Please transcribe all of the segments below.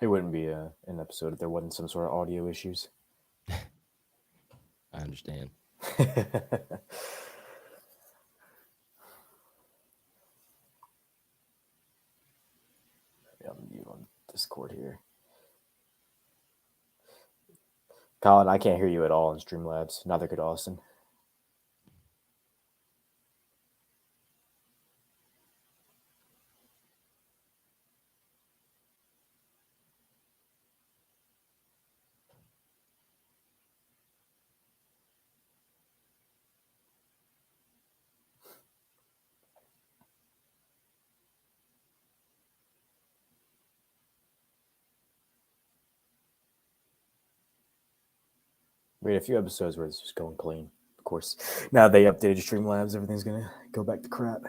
It wouldn't be an episode if there wasn't some sort of audio issues. I understand. I'm mute on Discord here. Colin, I can't hear you at all in Streamlabs. Neither could Austin. We had a few episodes where it's just going clean. Of course, now they updated Streamlabs, everything's gonna go back to crap.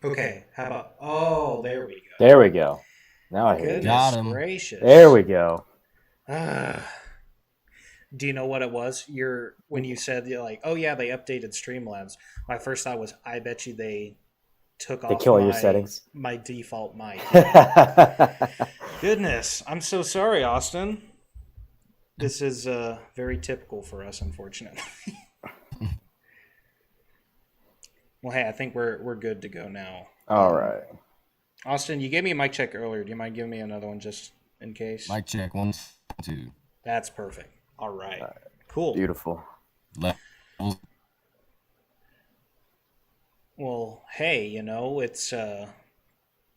Okay, how about? Oh, there we go. There we go. Now I hear you. Goodness Got him. gracious. There we go. Do you know what it was? When you said you're like, oh yeah, they updated Streamlabs. My first thought was, I bet you they took off kill your settings. my default mic. Goodness, I'm so sorry, Austin. This is very typical for us, unfortunately. Well, hey, I think we're good to go now. All right. Austin, you gave me a mic check earlier. Do you mind giving me another one just in case? Mic check 1, 2. That's perfect. All right. Cool. Beautiful. Levels. Well, hey,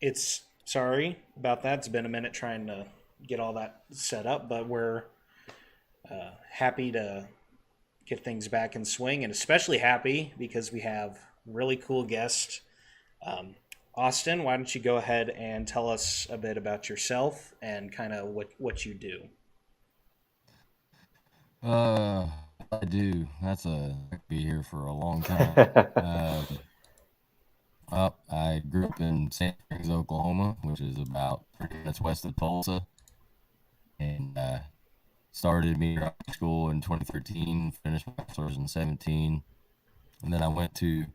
it's sorry about that. It's been a minute trying to get all that set up, but we're happy to get things back in swing, and especially happy because we have really cool guests. Austin, why don't you go ahead and tell us a bit about yourself and kind of what you do? I do. I could be here for a long time. I grew up in Sand Springs, Oklahoma, which is about 30 minutes west of Tulsa, and started meteorology school in 2013, finished my bachelor's in 2017, and then I went to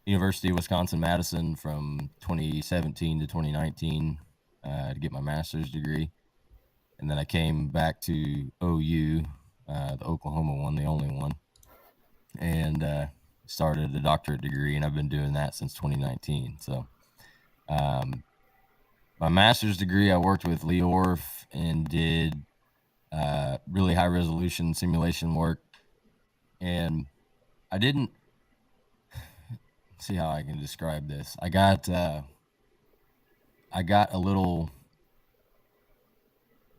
University of Wisconsin-Madison from 2017 to 2019 to get my master's degree, and then I came back to OU, the Oklahoma one, the only one, and started a doctorate degree, and I've been doing that since 2019. So My master's degree, I worked with Lee Orff and did really high resolution simulation work. And I didn't see how I can describe this. I got a little,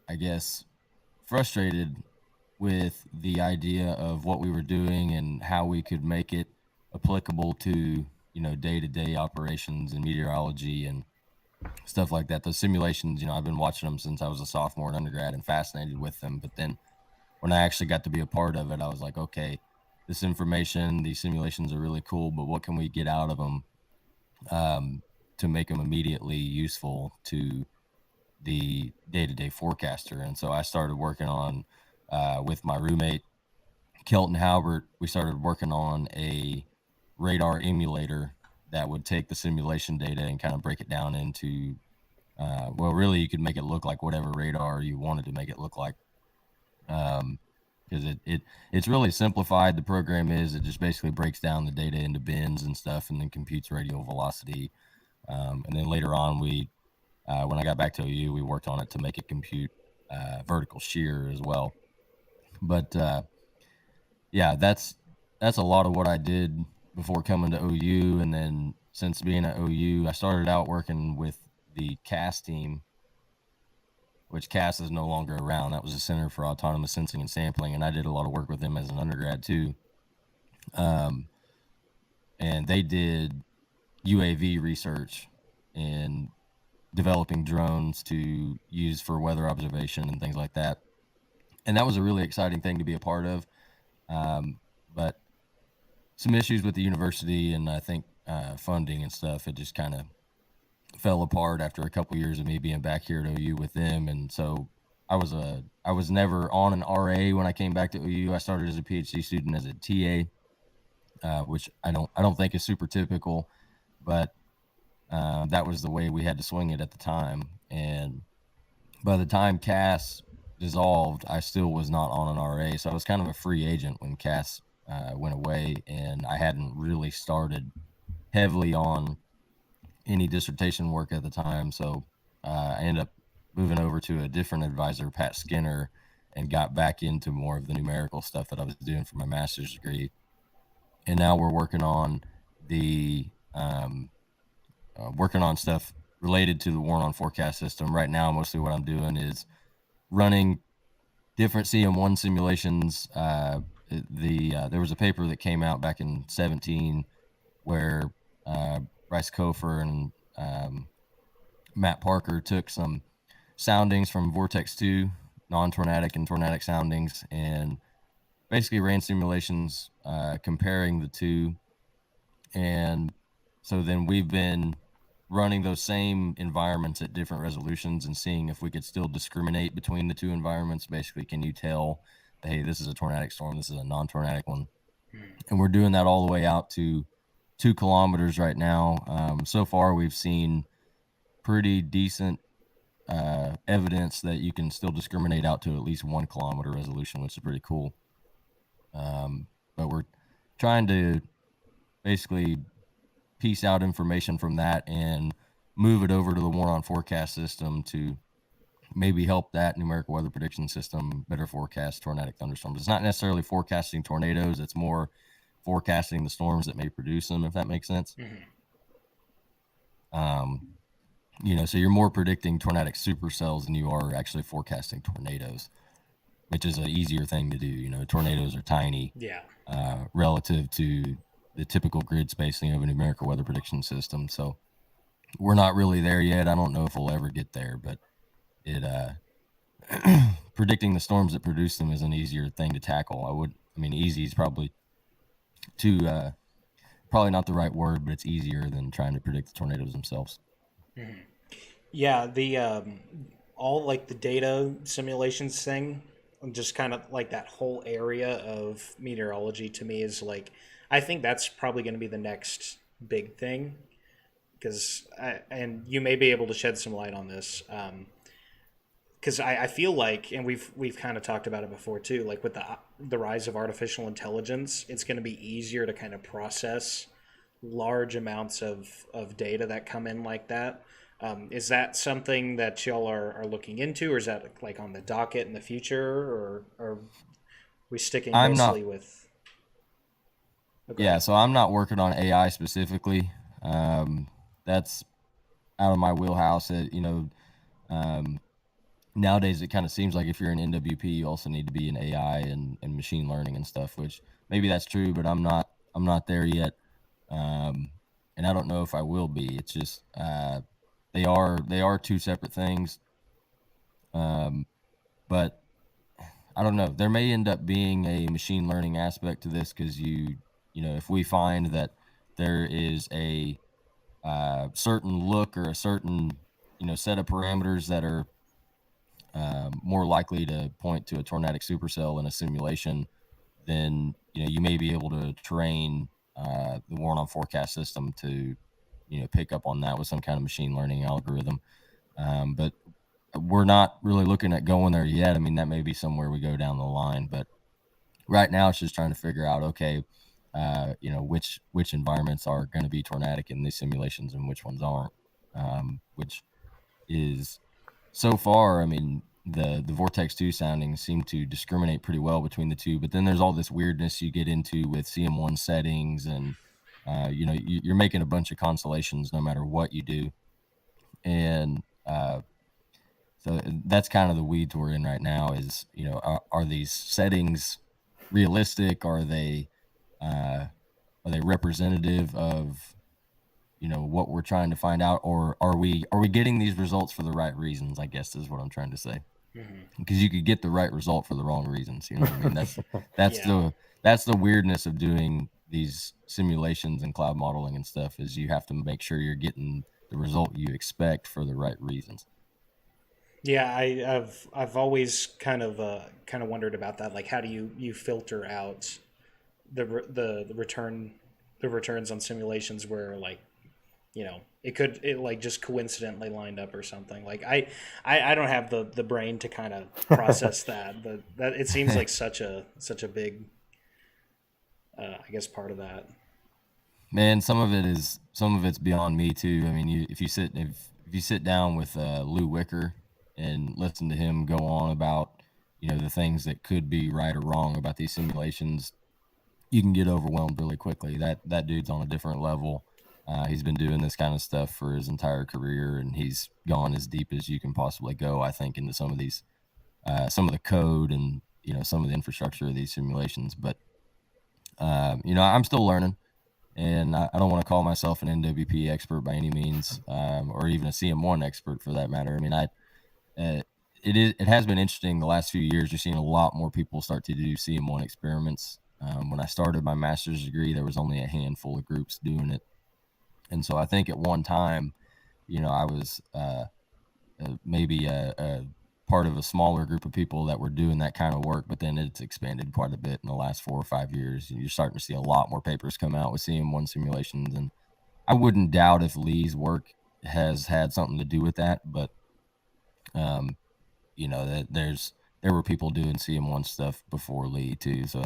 I guess, frustrated with the idea of what we were doing and how we could make it applicable to, day-to-day operations in meteorology and stuff like that. Those simulations, I've been watching them since I was a sophomore in undergrad and fascinated with them. But then when I actually got to be a part of it, I was like, okay, this information, these simulations are really cool, but what can we get out of them to make them immediately useful to the day-to-day forecaster? And so I started working on, with my roommate, Kelton Halbert, we started working on a radar emulator that would take the simulation data and kind of break it down into, really you could make it look like whatever radar you wanted to make it look like. Because it's really simplified. The program it just basically breaks down the data into bins and stuff and then computes radial velocity. And then later on, when I got back to OU, we worked on it to make it compute vertical shear as well. But yeah, that's a lot of what I did before coming to OU. And then since being at OU, I started out working with the CAS team, which CAS is no longer around. That was the Center for Autonomous Sensing and Sampling, and I did a lot of work with them as an undergrad too. And they did UAV research and developing drones to use for weather observation and things like that. And that was a really exciting thing to be a part of. But some issues with the university and I think funding and stuff, it just kind of fell apart after a couple years of me being back here at OU with them. And so I was never on an RA when I came back to OU. I started as a PhD student as a TA, which I don't think is super typical, but that was the way we had to swing it at the time. And by the time CAS dissolved, I still was not on an RA. So I was kind of a free agent when CAS went away, and I hadn't really started heavily on any dissertation work at the time. So I ended up moving over to a different advisor, Pat Skinner, and got back into more of the numerical stuff that I was doing for my master's degree. And now we're working on working on stuff related to the Warn-On forecast system. Right now, mostly what I'm doing is running different CM1 simulations. There was a paper that came out back in 2017 where Bryce Kofer and Matt Parker took some soundings from Vortex 2, non-tornadic and tornadic soundings, and basically ran simulations comparing the two. And so then we've been running those same environments at different resolutions and seeing if we could still discriminate between the two environments. Basically, can you tell, hey, this is a tornadic storm, this is a non-tornadic one? And we're doing that all the way out to 2 kilometers right now. So far, we've seen pretty decent evidence that you can still discriminate out to at least 1 kilometer resolution, which is pretty cool. But we're trying to basically piece out information from that and move it over to the Warn-On forecast system to maybe help that numerical weather prediction system better forecast tornadic thunderstorms. It's not necessarily forecasting tornadoes. It's more forecasting the storms that may produce them, if that makes sense. Mm-hmm. So you're more predicting tornadic supercells than you are actually forecasting tornadoes, which is an easier thing to do. Tornadoes are tiny relative to the typical grid spacing of a numerical weather prediction system. So we're not really there yet. I don't know if we'll ever get there, but predicting the storms that produce them is an easier thing to tackle. Easy is probably probably not the right word, but it's easier than trying to predict the tornadoes themselves. Mm-hmm. Yeah, the all like the data simulations thing, just kind of like that whole area of meteorology to me is like, I think that's probably going to be the next big thing, and you may be able to shed some light on this, because I feel like, and we've kind of talked about it before too, like with the rise of artificial intelligence, it's going to be easier to kind of process large amounts of data that come in like that. Is that something that y'all are looking into, or is that like on the docket in the future, or are we sticking I'm not. mostly with? Oh, go Yeah, ahead. so I'm not working on AI specifically. That's out of my wheelhouse. Um, Nowadays it kind of seems like if you're an NWP, you also need to be in AI and machine learning and stuff. Which maybe that's true, but I'm not. I'm not there yet, and I don't know if I will be. It's just they are two separate things. Um, but I don't know. There may end up being a machine learning aspect to this because if we find that there is a certain look or a certain set of parameters that are more likely to point to a tornadic supercell in a simulation, then you may be able to train the Warn-On forecast system to pick up on that with some kind of machine learning algorithm. But we're not really looking at going there yet. I mean, that may be somewhere we go down the line, but right now it's just trying to figure out, okay, which environments are going to be tornadic in these simulations and which ones aren't. Which is so far, I mean, the Vortex 2 soundings seem to discriminate pretty well between the two, but then there's all this weirdness you get into with CM1 settings, and you're making a bunch of constellations no matter what you do, and so that's kind of the weeds we're in right now. Is are these settings realistic? Are they representative of what we're trying to find out, or are we getting these results for the right reasons? I guess is what I'm trying to say. Mm-hmm. Because you could get the right result for the wrong reasons. You know what I mean? That's Yeah. that's the weirdness of doing these simulations and cloud modeling and stuff, is you have to make sure you're getting the result you expect for the right reasons. Yeah, I've always kind of wondered about that. Like, how do you filter out the return the returns on simulations where, like, it like just coincidentally lined up or something. Like, I don't have the brain to kind of process that, but that it seems like such a big I guess part of that. Man, some of it's beyond me too. I mean, if you sit down with Lou Wicker and listen to him go on about the things that could be right or wrong about these simulations, you can get overwhelmed really quickly. That dude's on a different level. He's been doing this kind of stuff for his entire career, and he's gone as deep as you can possibly go, I think, into some of these, some of the code and some of the infrastructure of these simulations. But I'm still learning, and I don't want to call myself an NWP expert by any means, or even a CM1 expert for that matter. I mean, uh, it has been interesting the last few years. You're seeing a lot more people start to do CM1 experiments. When I started my master's degree, there was only a handful of groups doing it, and so I think at one time, I was maybe a part of a smaller group of people that were doing that kind of work, but then it's expanded quite a bit in the last 4 or 5 years. You're starting to see a lot more papers come out with CM1 simulations, and I wouldn't doubt if Lee's work has had something to do with that, but um, that there were people doing CM1 stuff before Lee too, so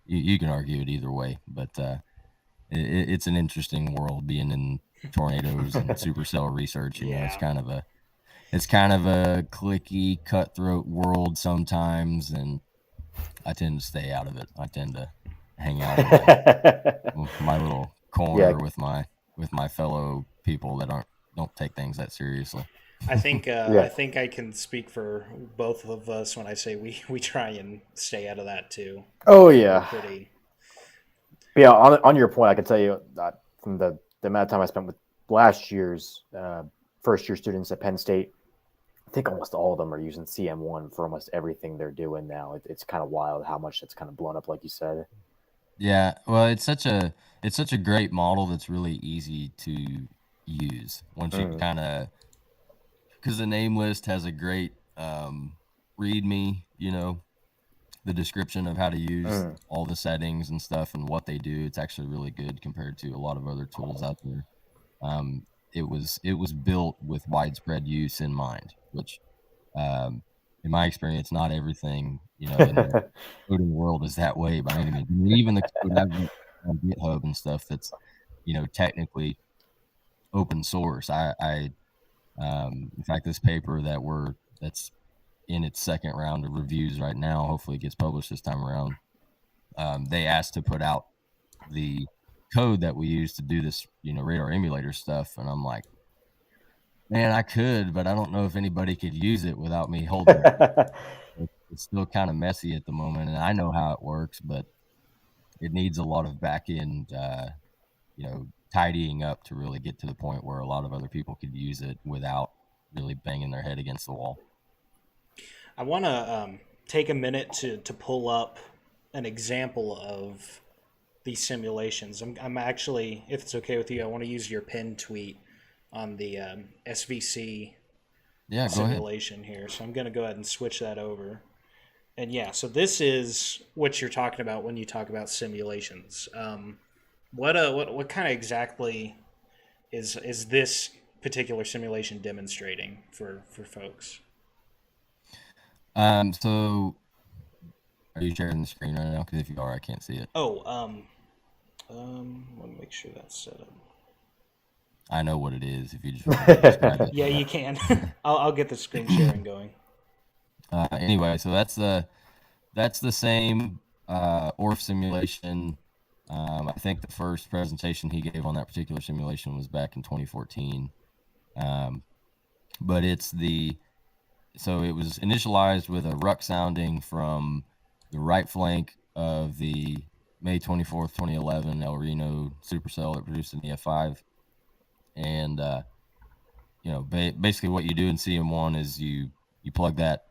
you can argue it either way, but it's an interesting world being in tornadoes and supercell research. It's Yeah. kind of a clicky, cutthroat world sometimes, and I tend to stay out of it. I tend to hang out in my little Yeah, corner with my fellow people that don't take things that seriously. I yeah. think I can speak for both of us when I say we try and stay out of that too. Oh We're yeah. pretty. But yeah, on your point, I can tell you that from the amount of time I spent with last year's first year students at Penn State, I think almost all of them are using CM1 for almost everything they're doing now. It's kind of wild how much it's kind of blown up, like you said. Yeah, well, it's such a great model that's really easy to use once you Mm, kind of, because the name list has a great readme, the description of how to use mm. all the settings and stuff and what they do. It's actually really good compared to a lot of other tools out there. It was built with widespread use in mind, which um, in my experience, not everything in the coding world is that way by any means. I mean, even the code I've written on GitHub and stuff technically open source. In fact, this paper that's in its second round of reviews right now, hopefully it gets published this time around. They asked to put out the code that we use to do this, radar emulator stuff. And I'm like, man, I could, but I don't know if anybody could use it without me holding it. It's still kind of messy at the moment, and I know how it works, but it needs a lot of back end, tidying up to really get to the point where a lot of other people could use it without really banging their head against the wall. I want to take a minute to pull up an example of these simulations. I'm actually, if it's okay with you, I want to use your pinned tweet on the SVC simulation here. So I'm going to go ahead and switch that over. And yeah, so this is what you're talking about when you talk about simulations. What kind of exactly is this particular simulation demonstrating for folks? So are you sharing the screen right now? Because if you are, I can't see it. Let me make sure that's set up. I know what it is. If you just want to describe it. Yeah, you can. I'll get the screen sharing going. Anyway, so that's the same ORF simulation. I think the first presentation he gave on that particular simulation was back in 2014. But so it was initialized with a ruck sounding from the right flank of the May 24th, 2011 El Reno supercell that produced an EF5. And, basically what you do in CM1 is you plug that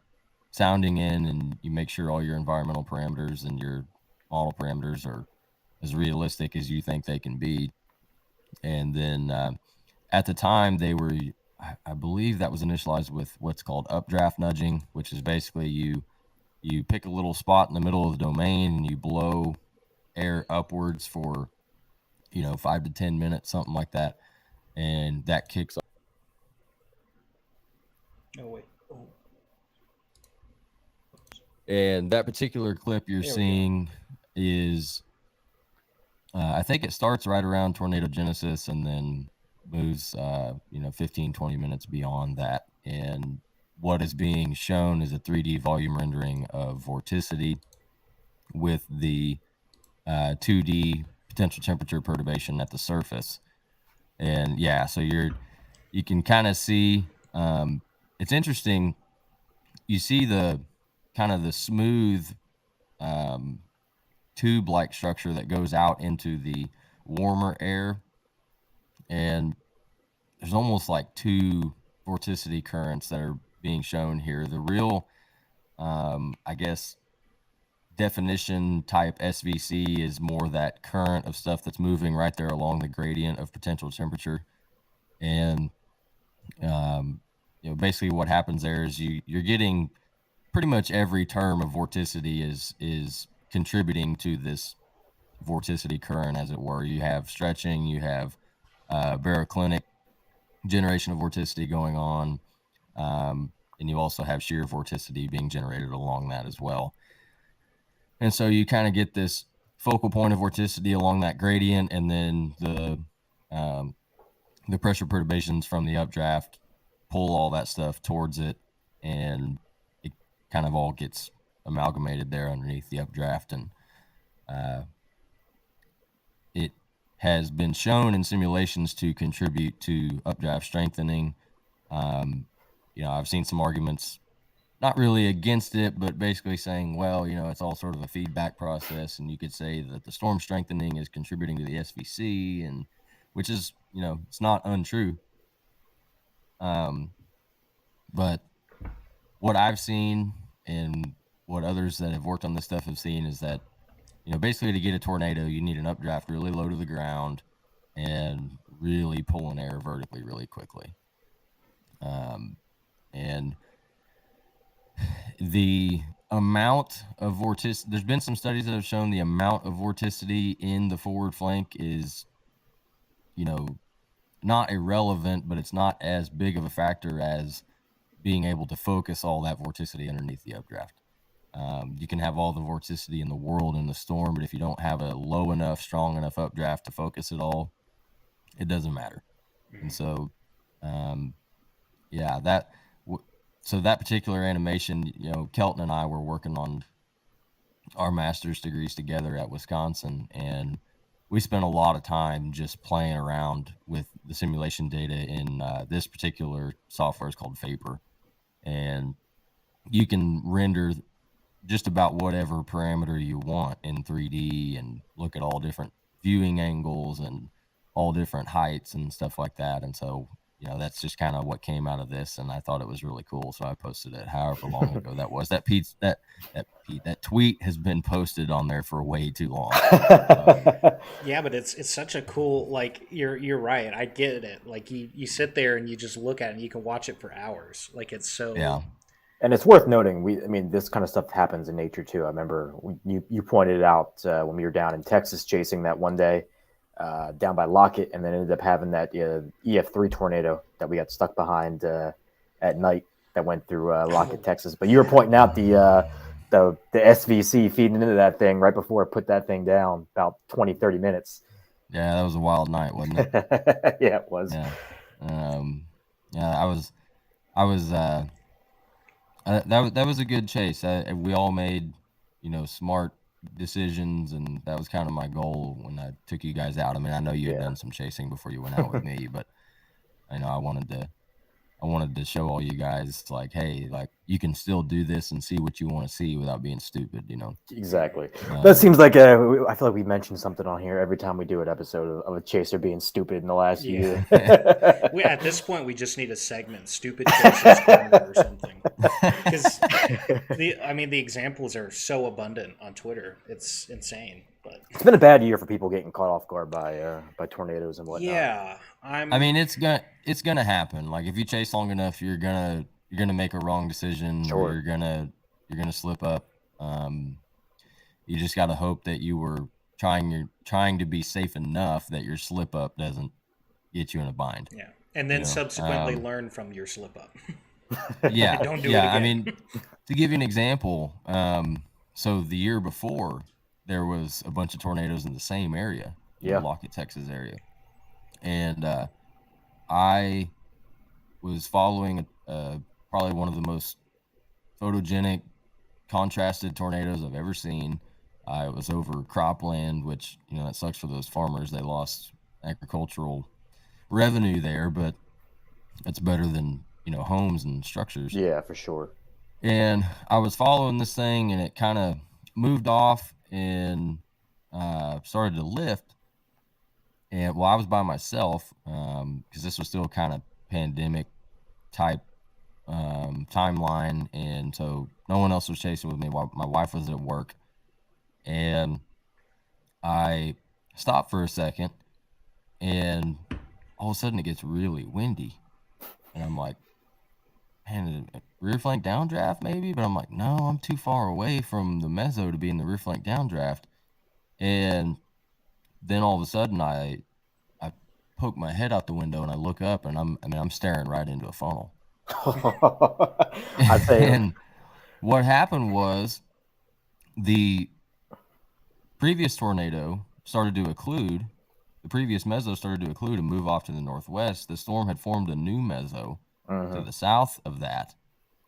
sounding in and you make sure all your environmental parameters and your model parameters are as realistic as you think they can be. And then at the time they were, I believe that was initialized with what's called updraft nudging, which is basically you pick a little spot in the middle of the domain and you blow air upwards for 5 to 10 minutes, something like that, and that kicks off. Oh wait. Oh. And that particular clip you're seeing is I think it starts right around tornado genesis and then moves 15 20 minutes beyond that. And what is being shown is a 3D volume rendering of vorticity with the 2D potential temperature perturbation at the surface. And yeah, so you can kind of see it's interesting. You see the kind of the smooth tube-like structure that goes out into the warmer air, and there's almost like two vorticity currents that are being shown here. The real, I guess, definition type SVC is more that current of stuff that's moving right there along the gradient of potential temperature. And basically what happens there is you're getting pretty much every term of vorticity is contributing to this vorticity current, as it were. You have stretching, you have baroclinic generation of vorticity going on, and you also have shear vorticity being generated along that as well. And so you kind of get this focal point of vorticity along that gradient, and then the pressure perturbations from the updraft pull all that stuff towards it, and it kind of all gets amalgamated there underneath the updraft. And it has been shown in simulations to contribute to updraft strengthening. I've seen some arguments not really against it, but basically saying, well, it's all sort of a feedback process, and you could say that the storm strengthening is contributing to the SVC, and which is, it's not untrue. But what I've seen and what others that have worked on this stuff have seen is that, basically to get a tornado, you need an updraft really low to the ground and really pulling air vertically really quickly. And the amount of vorticity, there's been some studies that have shown the amount of vorticity in the forward flank is, not irrelevant, but it's not as big of a factor as being able to focus all that vorticity underneath the updraft. You can have all the vorticity in the world in the storm, but if you don't have a low enough, strong enough updraft to focus it all, it doesn't matter. And so, yeah, so that particular animation, Kelton and I were working on our master's degrees together at Wisconsin, and we spent a lot of time just playing around with the simulation data in this particular software is called Vapor, and you can render just about whatever parameter you want in 3D and look at all different viewing angles and all different heights and stuff like that. And so, that's just kind of what came out of this. And I thought it was really cool. So I posted it however long ago that was. That tweet has been posted on there for way too long. Yeah, but it's such a cool, like, you're right. I get it. Like, you sit there and you just look at it and you can watch it for hours. Like, it's so... Yeah. And it's worth noting, this kind of stuff happens in nature too. I remember you pointed it out when we were down in Texas chasing that one day down by Lockett, and then ended up having that EF3 tornado that we got stuck behind at night that went through Lockett, Texas. But you were pointing out the SVC feeding into that thing right before it put that thing down, about 20, 30 minutes. Yeah, that was a wild night, wasn't it? Yeah, it was. Yeah. That was a good chase. We all made, smart decisions, and that was kind of my goal when I took you guys out. I mean, I know you had done some chasing before you went out with me, but I wanted to show all you guys, like, hey, like, you can still do this and see what you want to see without being stupid, Exactly. That seems like I feel like we mentioned something on here every time we do an episode of a chaser being stupid in the last year. At this point, we just need a segment, Stupid Chasers Corner or something. Because, the examples are so abundant on Twitter. It's insane. But it's been a bad year for people getting caught off guard by tornadoes and whatnot. Yeah. It's gonna happen. Like, if you chase long enough, you're gonna make a wrong decision. Sure. Or you're gonna slip up. You just got to hope that you were trying to be safe enough that your slip up doesn't get you in a bind. Yeah, and then subsequently learn from your slip up. Yeah, don't do it again. To give you an example, so the year before there was a bunch of tornadoes in the same area, the Lockett, Texas area, and I was following probably one of the most photogenic, contrasted tornadoes I've ever seen. It was over cropland, which, that sucks for those farmers. They lost agricultural revenue there, but it's better than, homes and structures. Yeah, for sure. And I was following this thing, and it kind of moved off and started to lift. And I was by myself because this was still kind of pandemic type timeline, and so no one else was chasing with me while my wife was at work. And I stopped for a second, and all of a sudden it gets really windy, and I'm like, man, rear flank downdraft maybe? But I'm like, no, I'm too far away from the mezzo to be in the rear flank downdraft. And then all of a sudden I poke my head out the window and I look up, and I'm staring right into a funnel. I'd say. And what happened was the previous tornado started to occlude. The previous mezzo started to occlude and move off to the northwest. The storm had formed a new mezzo to the south of that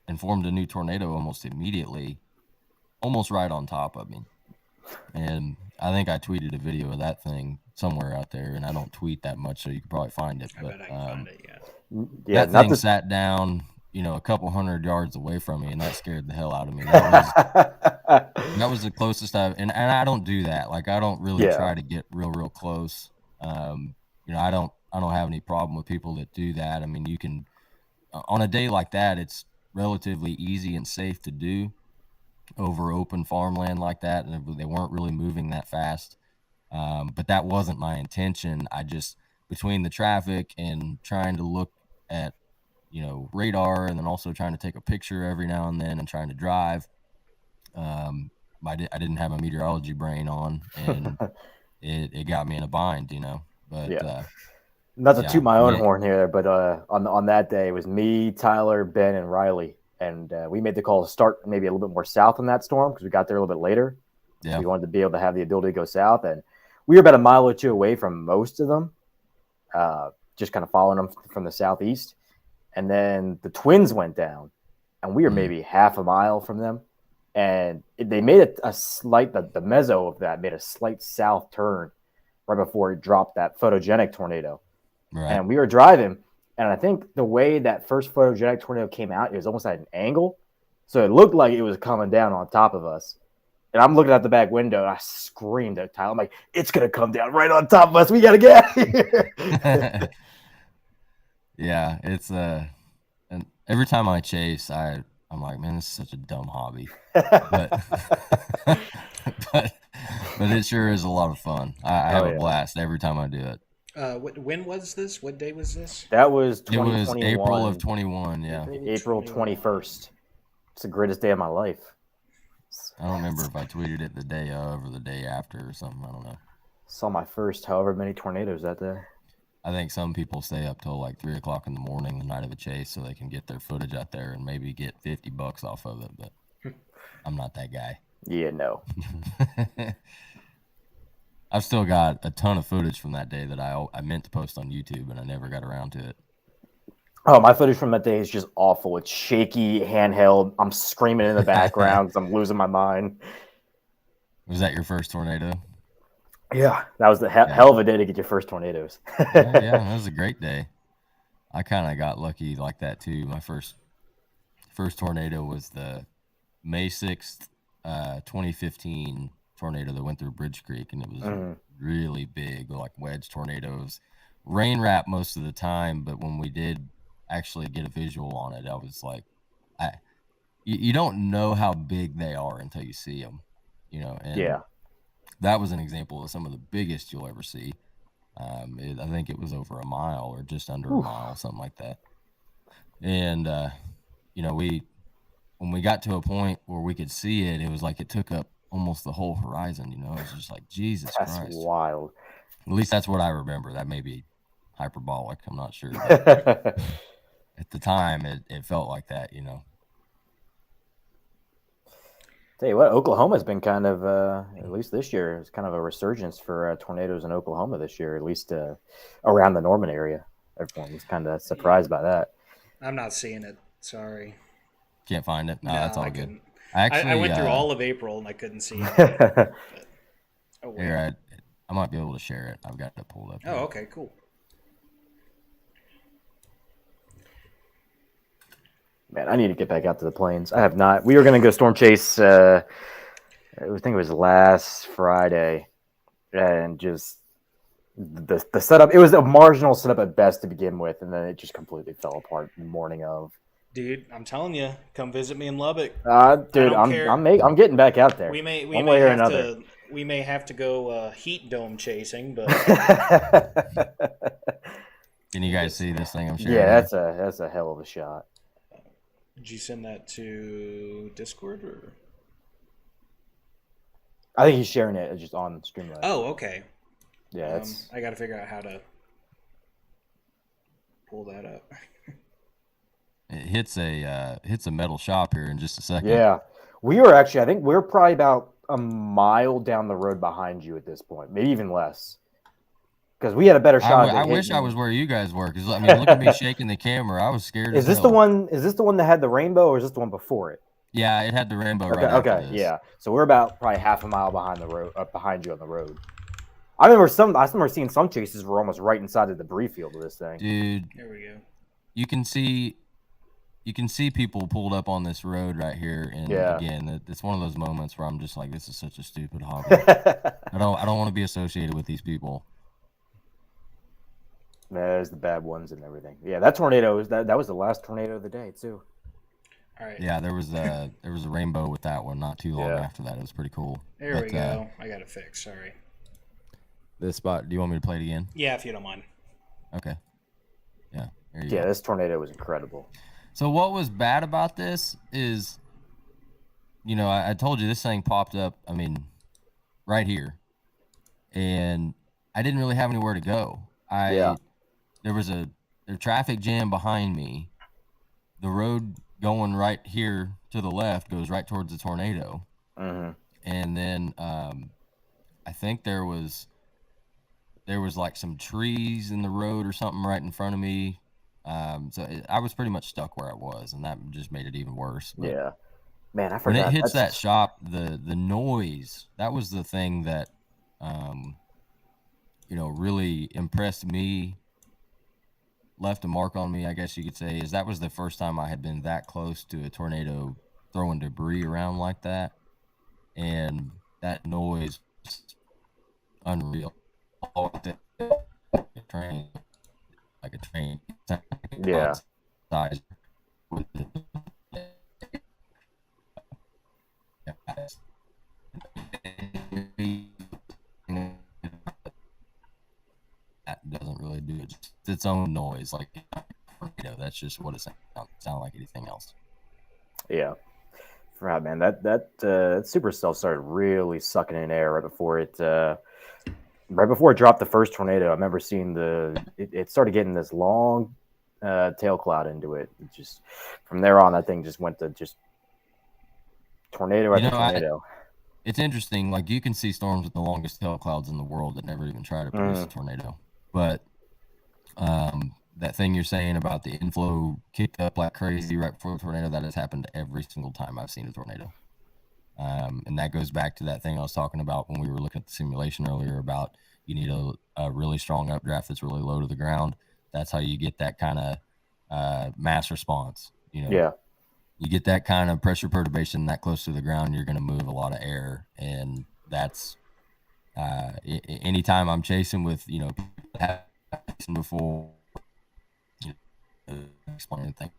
and formed a new tornado almost immediately, almost right on top of me. And I think I tweeted a video of that thing somewhere out there, and I don't tweet that much, so you can probably find it. I bet I can find it, that thing sat down, a couple 100 yards away from me, and that scared the hell out of me. That was the closest and I don't do that. Like, I don't really try to get real close. I don't have any problem with people that do that. I mean, you can, on a day like that, it's relatively easy and safe to do over open farmland like that, and they weren't really moving that fast. But that wasn't my intention. I just, between the traffic and trying to look at, radar, and then also trying to take a picture every now and then and trying to drive, I didn't have my meteorology brain on, and it got me in a bind, But not to toot my own horn here, but on that day it was me, Tyler, Ben, and Riley, and we made the call to start maybe a little bit more south in that storm because we got there a little bit later. Yeah. So we wanted to be able to have the ability to go south, and we were about a mile or two away from most of them. just kind of following them from the southeast. And then the twins went down, and we were maybe half a mile from them. And they made a slight, the mezzo of that made a slight south turn right before it dropped that photogenic tornado. Right. And we were driving, and I think the way that first photogenic tornado came out, it was almost at an angle. So it looked like it was coming down on top of us. And I'm looking out the back window, and I screamed at Tyler. I'm like, it's going to come down right on top of us. We got to get out of here. Yeah, it's and every time I chase, I'm like, man, this is such a dumb hobby. But but it sure is a lot of fun. I have a blast every time I do it. When was this? What day was this? That was It was 2021. April of 21, yeah. April 21st. It's the greatest day of my life. I don't remember if I tweeted it the day of or the day after or something. I don't know. Saw my first however many tornadoes that day. I think some people stay up till like 3 o'clock in the morning the night of a chase so they can get their footage out there and maybe get $50 off of it. But I'm not that guy. Yeah, no. I've still got a ton of footage from that day that I meant to post on YouTube and I never got around to it. Oh, my footage from that day is just awful. It's shaky, handheld. I'm screaming in the background because I'm losing my mind. Was that your first tornado? Yeah, that was the hell of a day to get your first tornadoes. Yeah, that was a great day. I kind of got lucky like that too. My first tornado was the May 6th, 2015 tornado that went through Bridge Creek, and it was really big, like wedge tornadoes. Rain wrap most of the time, but when we did actually get a visual on it, I was like, you don't know how big they are until you see them, you know. And yeah. That was an example of some of the biggest you'll ever see. I think it was over a mile or just under a mile, something like that. And, you know, when we got to a point where we could see it, it was like it took up almost the whole horizon, you know. It was just like, Jesus Christ. That's wild. At least that's what I remember. That may be hyperbolic. I'm not sure. At the time, it felt like that, you know. Tell you what, Oklahoma's been kind of, at least this year, it's kind of a resurgence for tornadoes in Oklahoma this year, at least around the Norman area. Everyone was kind of surprised by that. I'm not seeing it. Sorry. Can't find it? No, that's all good. Couldn't. Actually, I went through all of April and I couldn't see it. Here, I might be able to share it. I've got it pulled up. Oh, okay, cool. Man, I need to get back out to the plains. I have not. We were going to go storm chase, I think it was last Friday, and just the setup, it was a marginal setup at best to begin with, and then it just completely fell apart the morning of. Dude, I'm telling you, come visit me in Lubbock. Dude, I'm getting back out there. We may have to go heat dome chasing, but Can you guys see this thing I'm sharing? Yeah, that's a hell of a shot. Did you send that to Discord or? I think he's sharing it just on Streamlabs. Oh, okay. Yeah, I got to figure out how to pull that up. It hits a metal shop here in just a second. Yeah, I think we're probably about a mile down the road behind you at this point, maybe even less. Because we had a better shot. I wish I was where you guys were. Because I mean, look at me shaking the camera. I was scared. Is this the one? Is this the one that had the rainbow, or is this the one before it? Yeah, it had the rainbow. Okay, right after this. Yeah. So we're about probably half a mile behind the road, behind you on the road. I remember seeing some chases were almost right inside the debris field of this thing. Dude, Here we go. You can see people pulled up on this road right here, and again, it's one of those moments where I'm just like, this is such a stupid hobby. I don't want to be associated with these people. There's the bad ones and everything. Yeah, that tornado that was the last tornado of the day too. All right. Yeah, there was a rainbow with that one not too long after that. It was pretty cool. There we go. I got it fixed. Sorry. This spot. Do you want me to play it again? Yeah, if you don't mind. Okay. Yeah. There you go. This tornado was incredible. So what was bad about this is, you know, I told you this thing popped up. I mean, right here, and I didn't really have anywhere to go. There was a traffic jam behind me. The road going right here to the left goes right towards the tornado. Mm-hmm. And then I think there was there was like some trees in the road or something right in front of me. I was pretty much stuck where I was, and that just made it even worse. But Yeah, man, I when it forgot. hits that That's shop, the noise, that was the thing that um, really impressed me, left a mark on me, I guess you could say, is that was the first time I had been that close to a tornado throwing debris around like that. And that noise was unreal. A train, like a train, yeah, size with the guys. That doesn't really do it. Just its own noise, like that's just what it sound like anything else. yeah. Forgot, man. That super cell started really sucking in air right before it dropped the first tornado. I remember seeing it started getting this long tail cloud into it. It just from there on, that thing just went to just tornado You after know, tornado. it's interesting. Like you can see storms with the longest tail clouds in the world that never even try to produce a Mm, tornado. But that thing you're saying about the inflow kicked up like crazy right before a tornado, that has happened every single time I've seen a tornado. And that goes back to that thing I was talking about when we were looking at the simulation earlier about you need a really strong updraft that's really low to the ground. That's how you get that kind of mass response. yeah, You get that kind of pressure perturbation that close to the ground, you're going to move a lot of air, and that's anytime I'm chasing with before explaining things.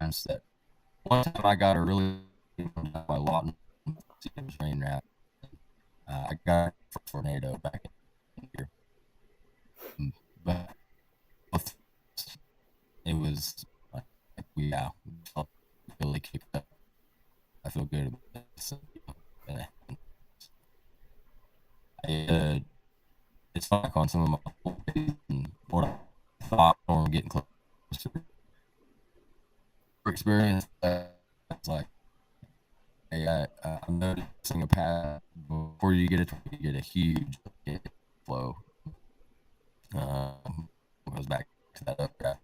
Times that one time I got a really by a lot of rain wrap. I got a tornado back in here, but it was like yeah, really kicked up. I feel good about this. It's like on some of my and what I thought on getting closer experience. It's like hey, I'm noticing a path before you get a huge flow. Goes back to that updraft.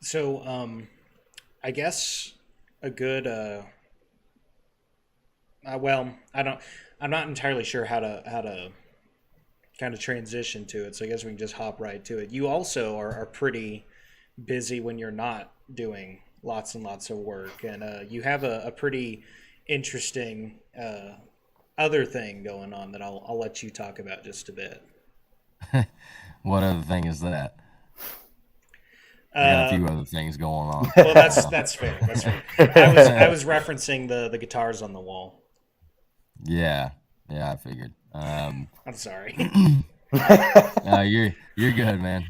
So, I guess a good well, I don't. I'm not entirely sure how to kind of transition to it. So I guess we can just hop right to it. You also are pretty busy when you're not doing lots and lots of work, and you have a pretty interesting other thing going on that I'll let you talk about just a bit. What other thing is that? I got a Uh, few other things going on. well, that's fair. That's fair. I was referencing the guitars on the wall. Yeah, I figured. I'm sorry. You're good, man.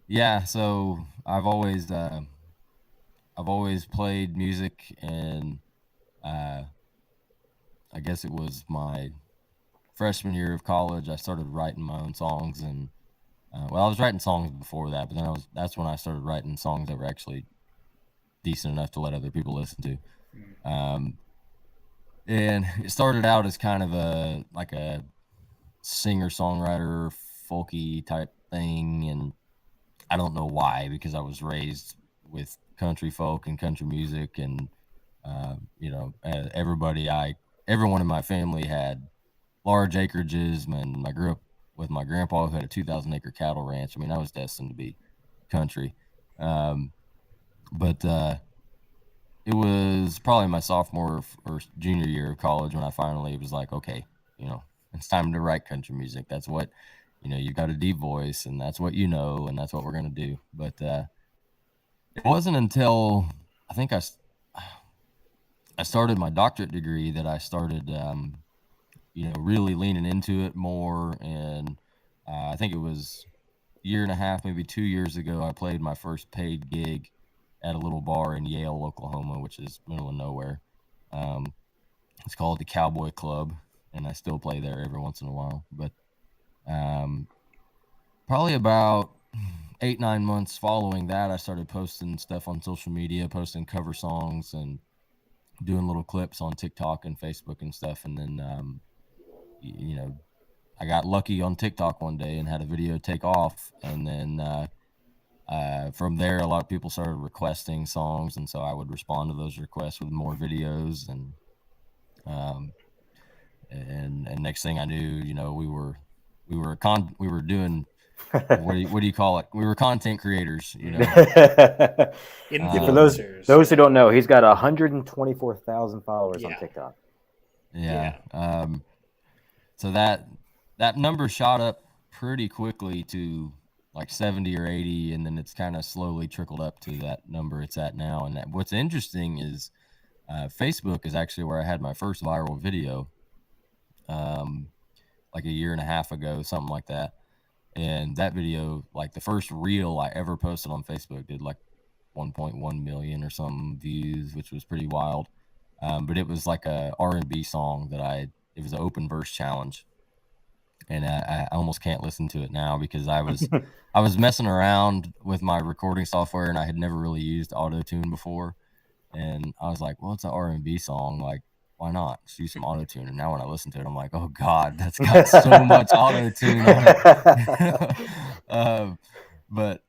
Yeah. So I've always played music, and uh, I guess it was my freshman year of college. I started writing my own songs, and I was writing songs before that, but then that's when I started writing songs that were actually decent enough to let other people listen to. And it started out as kind of a singer songwriter folky type thing, and I don't know why, because I was raised with country folk and country music, and everyone in my family had large acreages, and I grew up with my grandpa who had a 2,000-acre cattle ranch. I mean, I was destined to be country. But it was probably my sophomore or junior year of college when I finally was like, okay, it's time to write country music. That's what, you've got a deep voice, and that's what and that's what we're going to do. But it wasn't until I think I started my doctorate degree that I started, really leaning into it more. And I think it was a year and a half, maybe 2 years ago, I played my first paid gig at a little bar in Yale, Oklahoma, which is middle of nowhere. Um, it's called the Cowboy Club, and I still play there every once in a while. But probably about 8-9 months following that, I started posting stuff on social media, posting cover songs and doing little clips on TikTok and Facebook and stuff. And then, you know, I got lucky on TikTok one day and had a video take off. And then from there, a lot of people started requesting songs, and so I would respond to those requests with more videos. Um, and next thing I knew, you know, we were doing what do you call it? We were content creators, you know. For Influencers. those who don't know, he's got 124,000 followers on Yeah. TikTok. Yeah. So that number shot up pretty quickly to like 70 or 80, and then it's kind of slowly trickled up to that number it's at now. And what's interesting is Facebook is actually where I had my first viral video, like a year and a half ago, something like that. And that video, like the first reel I ever posted on Facebook, did like 1.1 million or something views, which was pretty wild. But it was like a R&B song it was an open verse challenge. And I almost can't listen to it now because I was messing around with my recording software and I had never really used auto-tune before. And I was like, well, it's an R&B song. Like, why not? Just use some auto-tune. And now when I listen to it, I'm like, oh God, that's got so much auto-tune on it. But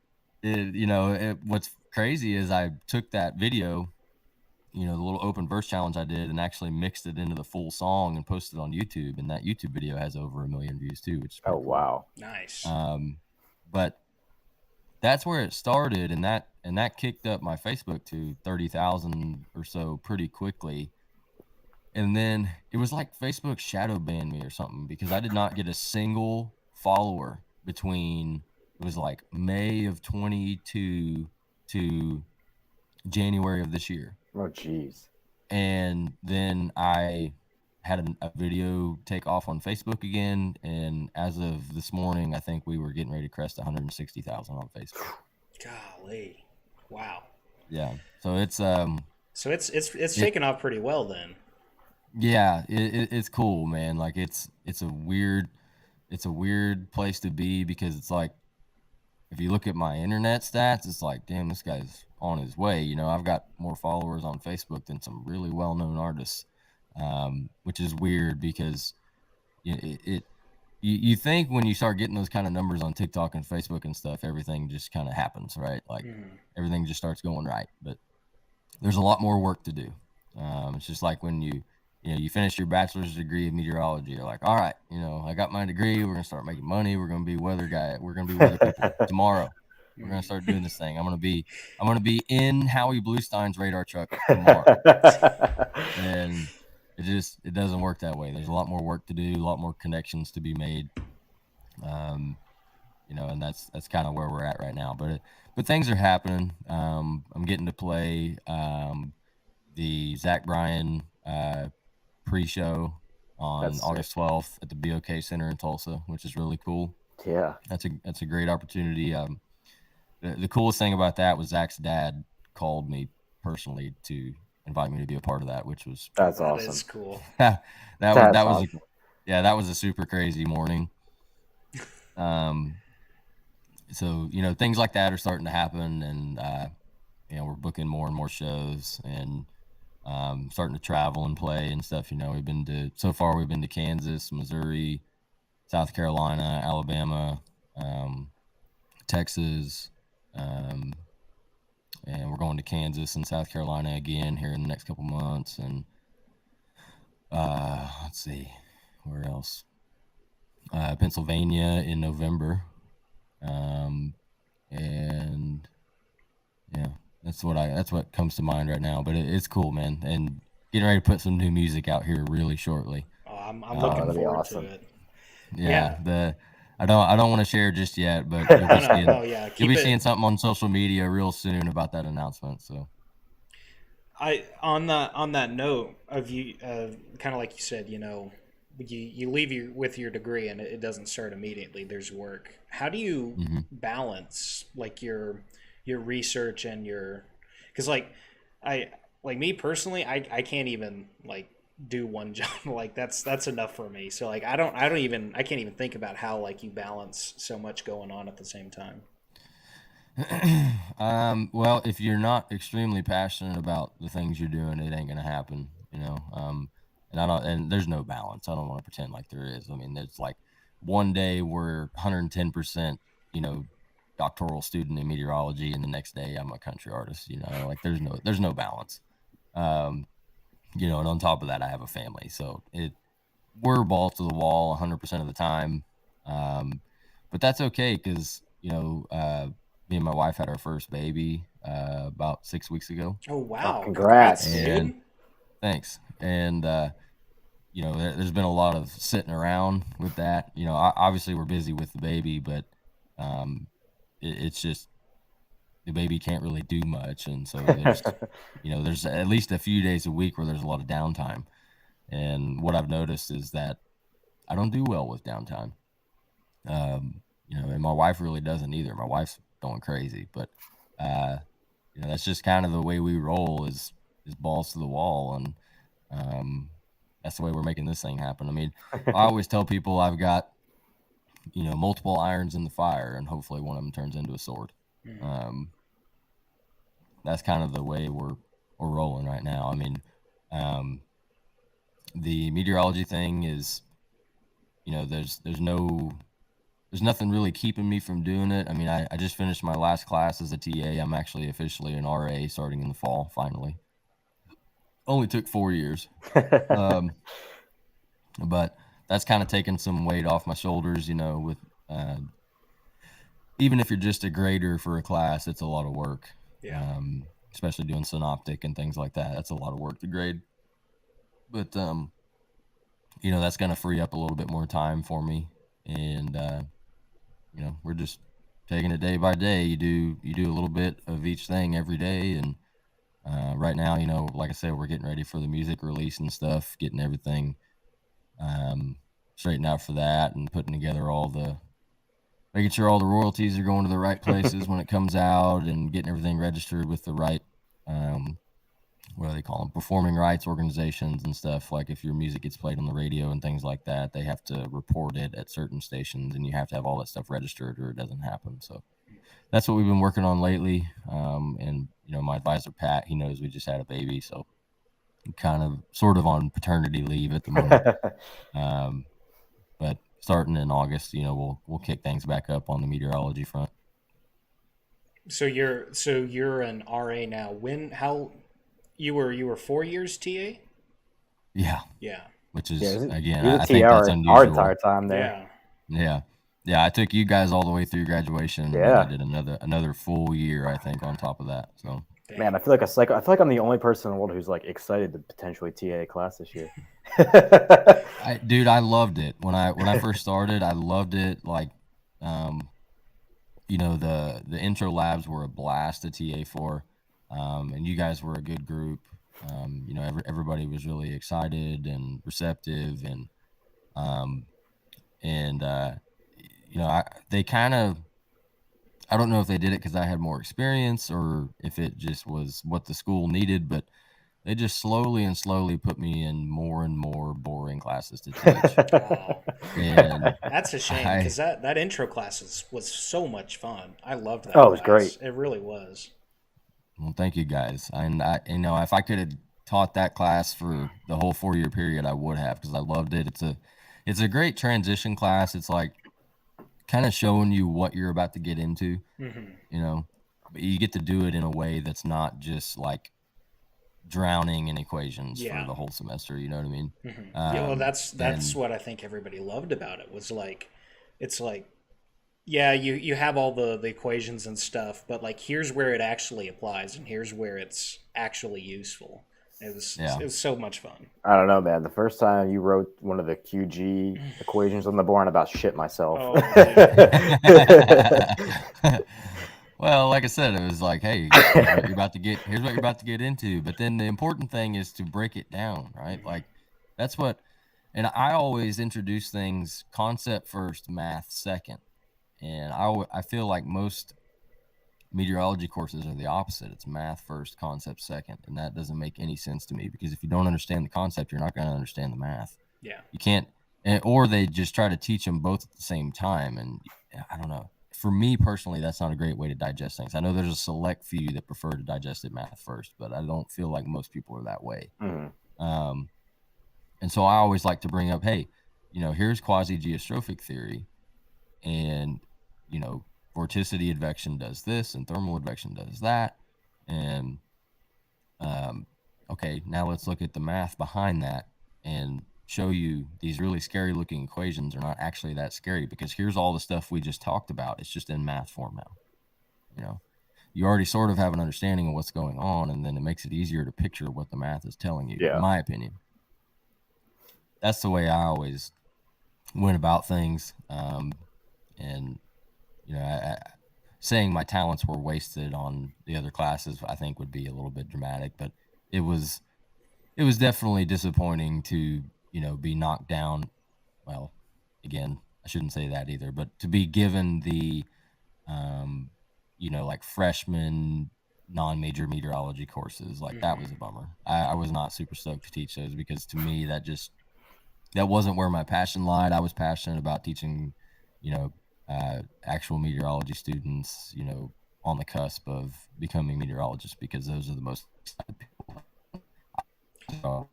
what's crazy is I took that video, you know, the little open verse challenge I did, and actually mixed it into the full song and posted it on YouTube. And that YouTube video has over 1 million views too, which is pretty cool. Wow. Nice. But that's where it started, and that kicked up my Facebook to 30,000 or so pretty quickly. And then it was like Facebook shadow banned me or something because I did not get a single follower between, it was like May of 22 to January of this year. Oh, geez. And then I had a video take off on Facebook again, and as of this morning, I think we were getting ready to crest 160,000 on Facebook. Golly, wow. Yeah, so it's So it's taken off pretty well then. Yeah, it's cool, man. Like it's a weird place to be because it's like, if you look at my internet stats, it's like, damn, this guy's on his way. You know, I've got more followers on Facebook than some really well-known artists, which is weird because you think when you start getting those kind of numbers on TikTok and Facebook and stuff, everything just kind of happens, right? Like everything just starts going right. But there's a lot more work to do. It's just like when you finish your bachelor's degree of meteorology. You're like, all right, I got my degree. We're gonna start making money. We're gonna be weather guy. We're gonna be weather people tomorrow. We're gonna start doing this thing. I'm gonna be in Howie Bluestein's radar truck tomorrow. And it doesn't work that way. There's a lot more work to do, a lot more connections to be made. And that's kind of where we're at right now. But things are happening. I'm getting to play the Zach Bryan pre-show on August 12th at the BOK Center in Tulsa, which is really cool. Yeah, that's a great opportunity. The coolest thing about that was Zach's dad called me personally to invite me to be a part of that, which was awesome. That is cool. that awesome. was a super crazy morning. So things like that are starting to happen, and we're booking more and more shows and starting to travel and play and stuff. We've been to Kansas, Missouri, South Carolina, Alabama, Texas, and we're going to Kansas and South Carolina again here in the next couple months. And let's see, where else? Pennsylvania in November, and yeah, that's what comes to mind right now. But it's cool, man, and getting ready to put some new music out here really shortly. Oh, I'm looking forward awesome. to it. Yeah. I don't want to share just yet, but you'll be seeing something on social media real soon about that announcement. So, on that note of you, kind of like you said, you leave with your degree and it doesn't start immediately. There's work. How do you balance like your research and because me personally, I can't even like do one job. Like that's enough for me. So like I can't even think about how like you balance so much going on at the same time. Well, if you're not extremely passionate about the things you're doing, it ain't gonna happen, you know. And I don't, and there's no balance. I don't want to pretend like there is. I mean, it's like one day we're 110%, you know, doctoral student in meteorology, and the next day I'm a country artist. You know, like there's no balance. Um, you know, and on top of that, I have a family, so we're balls to the wall 100% of the time. Um, but that's okay because me and my wife had our first baby about 6 weeks ago. Oh Oh, wow! Congrats, congrats. And dude. thanks. And there's been a lot of sitting around with that. You know, obviously we're busy with the baby, but um, it's just the baby can't really do much, and so there's at least a few days a week where there's a lot of downtime. And what I've noticed is that I don't do well with downtime. And my wife really doesn't either. My wife's going crazy, but uh, that's just kind of the way we roll is balls to the wall, and that's the way we're making this thing happen. I mean, I always tell people I've got multiple irons in the fire, and hopefully one of them turns into a sword. Um, that's kind of the way we're rolling right now. I mean, um, the meteorology thing is, there's nothing really keeping me from doing it. I mean, I just finished my last class as a TA. I'm actually officially an RA starting in the fall, finally. Only took 4 years. But that's kind of taken some weight off my shoulders, with even if you're just a grader for a class, it's a lot of work. Yeah. Especially doing synoptic and things like that. That's a lot of work to grade. But that's going to free up a little bit more time for me, and we're just taking it day by day. You do a little bit of each thing every day, and right now, like I said, we're getting ready for the music release and stuff, getting everything straightened out for that, and putting together making sure all the royalties are going to the right places when it comes out, and getting everything registered with the right what do they call them, performing rights organizations and stuff. Like if your music gets played on the radio and things like that, they have to report it at certain stations, and you have to have all that stuff registered or it doesn't happen. So that's what we've been working on lately. And my advisor Pat, he knows we just had a baby, so I'm kind of sort of on paternity leave at the moment. But starting in August, we'll kick things back up on the meteorology front. So you're an RA now. How you were 4 years TA? Yeah. Yeah. Which is, Yeah, again, you were I think that's unusual. our entire time there. Yeah. Yeah. I took you guys all the way through graduation, and then I did another full year, I think, on top of that. So, Dang. Man, I feel like I'm the only person in the world who's like excited to potentially TA a class this year. Dude, I loved it when I first started. I loved it. Like, the intro labs were a blast to TA for, and you guys were a good group. Everybody was really excited and receptive, and they kind of, I don't know if they did it because I had more experience or if it just was what the school needed, but they just slowly put me in more and more boring classes to teach. Wow. And That's a shame because that intro class was so much fun. I loved that. Oh, it was class. great. It really was. Well, thank you guys. And if I could have taught that class for the whole 4 year period, I would have, because I loved it. It's a great transition class. It's like kind of showing you what you're about to get into, but you get to do it in a way that's not just like drowning in equations for the whole semester. You know what I mean? Yeah, well, that's what I think everybody loved about it was like, it's like, yeah, you have all the equations and stuff, but like here's where it actually applies and here's where it's actually useful. It was so much fun. I don't know, man. The first time you wrote one of the QG equations on the board, I about shit myself. Oh, Well, like I said, it was like, hey, here's what you're about to get into. But then the important thing is to break it down, right? Like that's what, and I always introduce things concept first, math second. And I feel like most meteorology courses are the opposite. It's math first, concept second. And that doesn't make any sense to me, because if you don't understand the concept, you're not going to understand the math. Yeah. You can't, or they just try to teach them both at the same time. And I don't know. for me personally, that's not a great way to digest things. I know there's a select few that prefer to digest it math first, but I don't feel like most people are that way. Mm-hmm. And so I always like to bring up, hey, here's quasi-geostrophic theory, and vorticity advection does this, and thermal advection does that, and okay, now let's look at the math behind that and show you these really scary looking equations are not actually that scary, because here's all the stuff we just talked about. It's just in math form now. You already sort of have an understanding of what's going on, and then it makes it easier to picture what the math is telling you, Yeah. in my opinion. That's the way I always went about things. And, saying my talents were wasted on the other classes, I think would be a little bit dramatic, but it was definitely disappointing to, be knocked down. Well, again, I shouldn't say that either, but to be given the, like freshman non-major meteorology courses, like that was a bummer. I was not super stoked to teach those, because to me that wasn't where my passion lied. I was passionate about teaching, actual meteorology students, on the cusp of becoming meteorologists, because those are the most excited people. So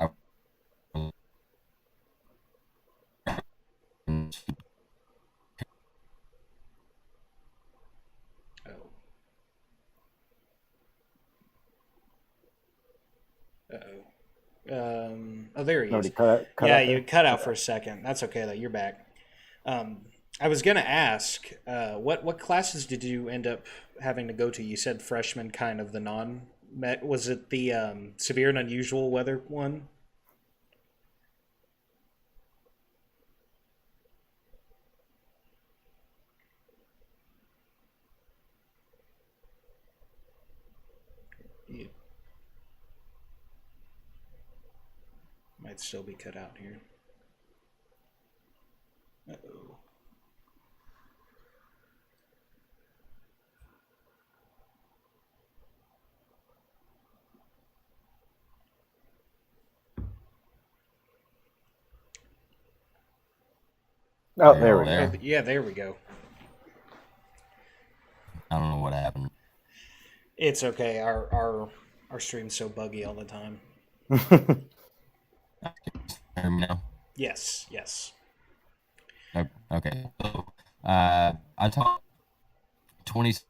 Oh, there he is. Nobody cut Yeah, out you there? cut out for a second. That's okay though. You're back. I was gonna ask, what classes did you end up having to go to? You said freshman, kind of the non-met. Was it the severe and unusual weather one? You might still be cut out here. Uh-oh. Oh, there we go. there. Yeah, there we go. I don't know what happened. It's okay. Our stream's so buggy all the time. Hear me now? Yes, yes. Okay. So, I taught 23.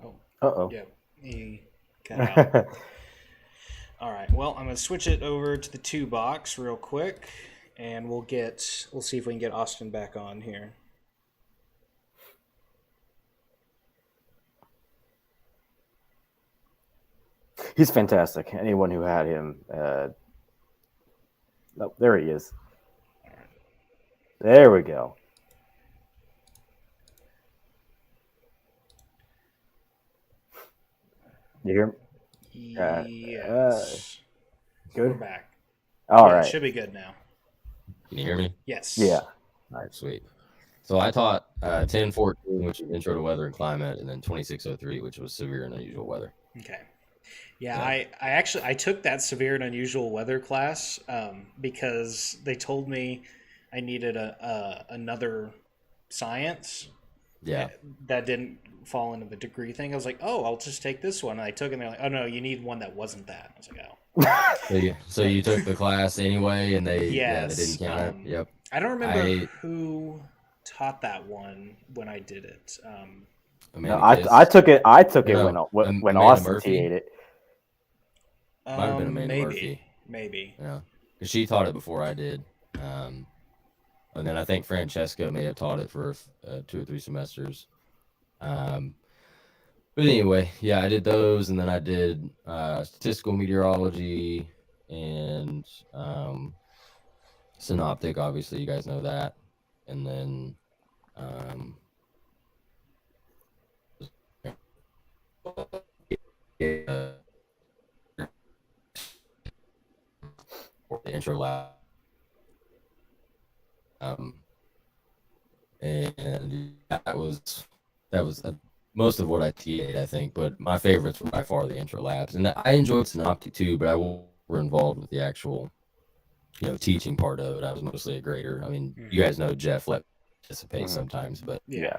Oh, Uh-oh. yeah. He cut out. All right. Well, I'm gonna switch it over to the 2 box real quick, and we'll see if we can get Austin back on here. He's fantastic. Anyone who had him, oh, there he is. There we go. You hear me? Yes. We're Good. back. All Yeah, right. it should be good now. Can you hear me? Yes. Yeah. All right, sweet. So I taught 1014, which is Intro to Weather and Climate, and then 2603, which was Severe and Unusual Weather. Okay. Yeah, Yeah. I actually took that severe and unusual weather class because they told me I needed another science Yeah. that didn't fall into the degree thing. I was like, oh, I'll just take this one. And I took it, and they're like, oh no, you need one that wasn't that. I was like, oh. So you took the class anyway, and they Yes. didn't count it. Yep. I don't remember who taught that one when I did it. No, I took it. I took it No, when Amanda Austin Murphy? TA'd it. Might have been Amanda maybe, Murphy. maybe. Yeah, because she taught it before I did. And then I think Francesca may have taught it for 2 or 3 semesters. But anyway, yeah, I did those, and then I did statistical meteorology and synoptic. Obviously, you guys know that. And then intro lab. And that was most of what I TA'd, I think. But my favorites were by far the intro labs, and I enjoyed Synoptic too. But I were involved with the actual, teaching part of it. I was mostly a grader. I mean, you guys know Jeff let participate sometimes, but Yeah.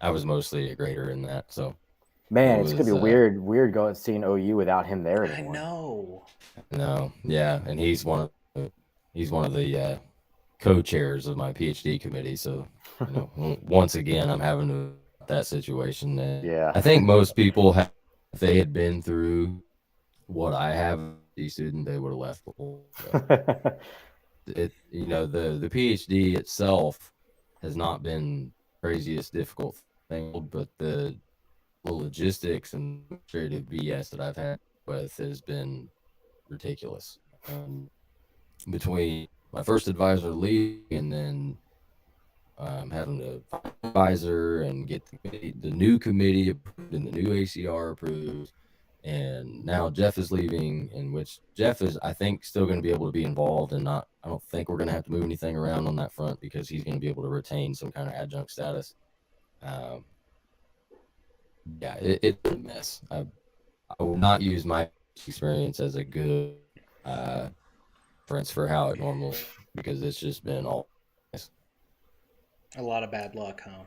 I was mostly a grader in that. So Man, it's gonna be weird going seeing OU without him there I anymore. know. No, yeah, and he's one of the co-chairs of my PhD committee. So once again, I'm having that situation. And Yeah. I think most people have, if they had been through what I have, the student, they would have left before. So the PhD itself has not been craziest difficult thing, but the logistics and administrative BS that I've had with has been ridiculous. Between my first advisor leaving and then having to find an advisor and get the new committee approved and the new ACR approved, and now Jeff is leaving, in which Jeff is, I think, still going to be able to be involved, and I don't think we're going to have to move anything around on that front because he's going to be able to retain some kind of adjunct status. Yeah, it's a mess. I will not use my experience as a good reference for how it normally, because it's just been all A lot of bad luck, huh?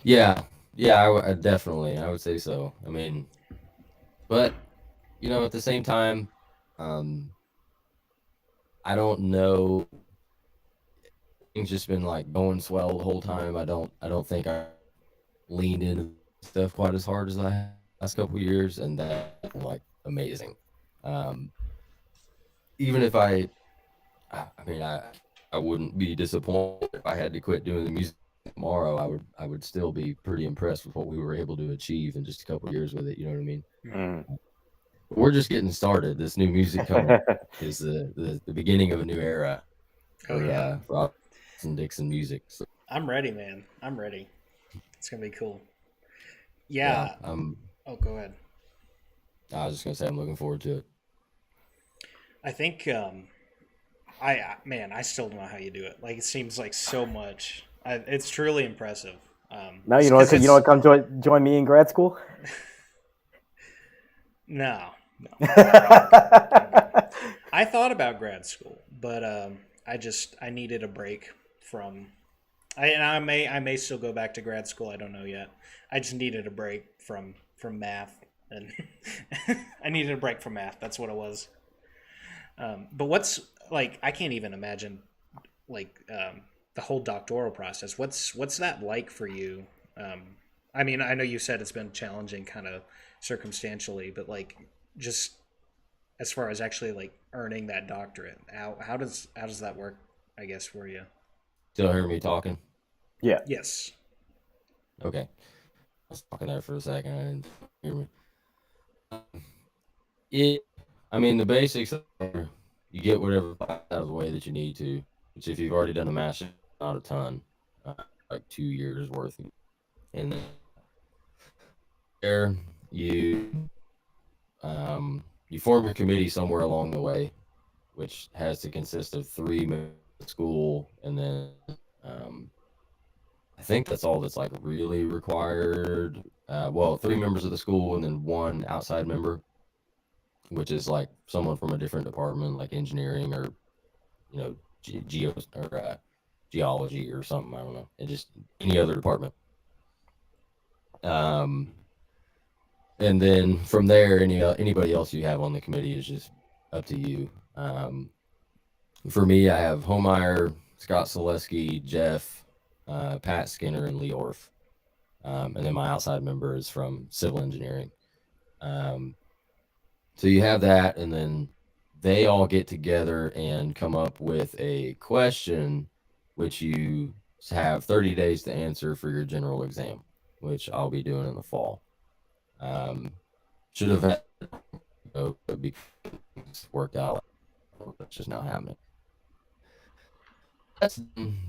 Yeah, I definitely, I would say so. I mean, but at the same time, I don't know. Things just been like going swell the whole time. I don't think I leaned into stuff quite as hard as I have last couple of years, and that's like amazing. Even if I mean, I wouldn't be disappointed if I had to quit doing the music tomorrow. I would still be pretty impressed with what we were able to achieve in just a couple of years with it. You know what I mean? But we're just getting started. This new music coming is the beginning of a new era for Austin Dixon music. So, I'm ready, man. I'm ready. It's gonna be cool. yeah. Oh, go ahead. I was just gonna say I'm looking forward to it. I think I still don't know how you do it. Like, it seems like so much. It's truly impressive. Now you know what? Come join me in grad school. No. I thought about grad school, but I needed a break from. I may still go back to grad school. I don't know yet. I just needed a break from math, and I needed a break from math. That's what it was. But what's like? I can't even imagine like the whole doctoral process. What's that like for you? I mean, I know you said it's been challenging, kind of circumstantially, but like just as far as actually like earning that doctorate, how does that work? I guess for you. Still hear me talking? Yeah. Yes. Okay. I was talking there for a second. I didn't hear me. I mean, the basics are you get whatever out of the way that you need to, which if you've already done a master's, not a ton, like 2 years worth. And then there you form your committee somewhere along the way, which has to consist of 3 members of the school, and then I think that's all that's like really required. 3 members of the school and then 1 outside member, which is like someone from a different department, like engineering or geology or something. I don't know. It just any other department. And then from there, anybody else you have on the committee is just up to you. For me, I have Homeyer, Scott Selesky, Jeff, Pat Skinner, and Lee Orff. And then my outside member is from civil engineering. So you have that, and then they all get together and come up with a question, which you have 30 days to answer for your general exam, which I'll be doing in the fall. Should have had, but because worked out, that's just not happening.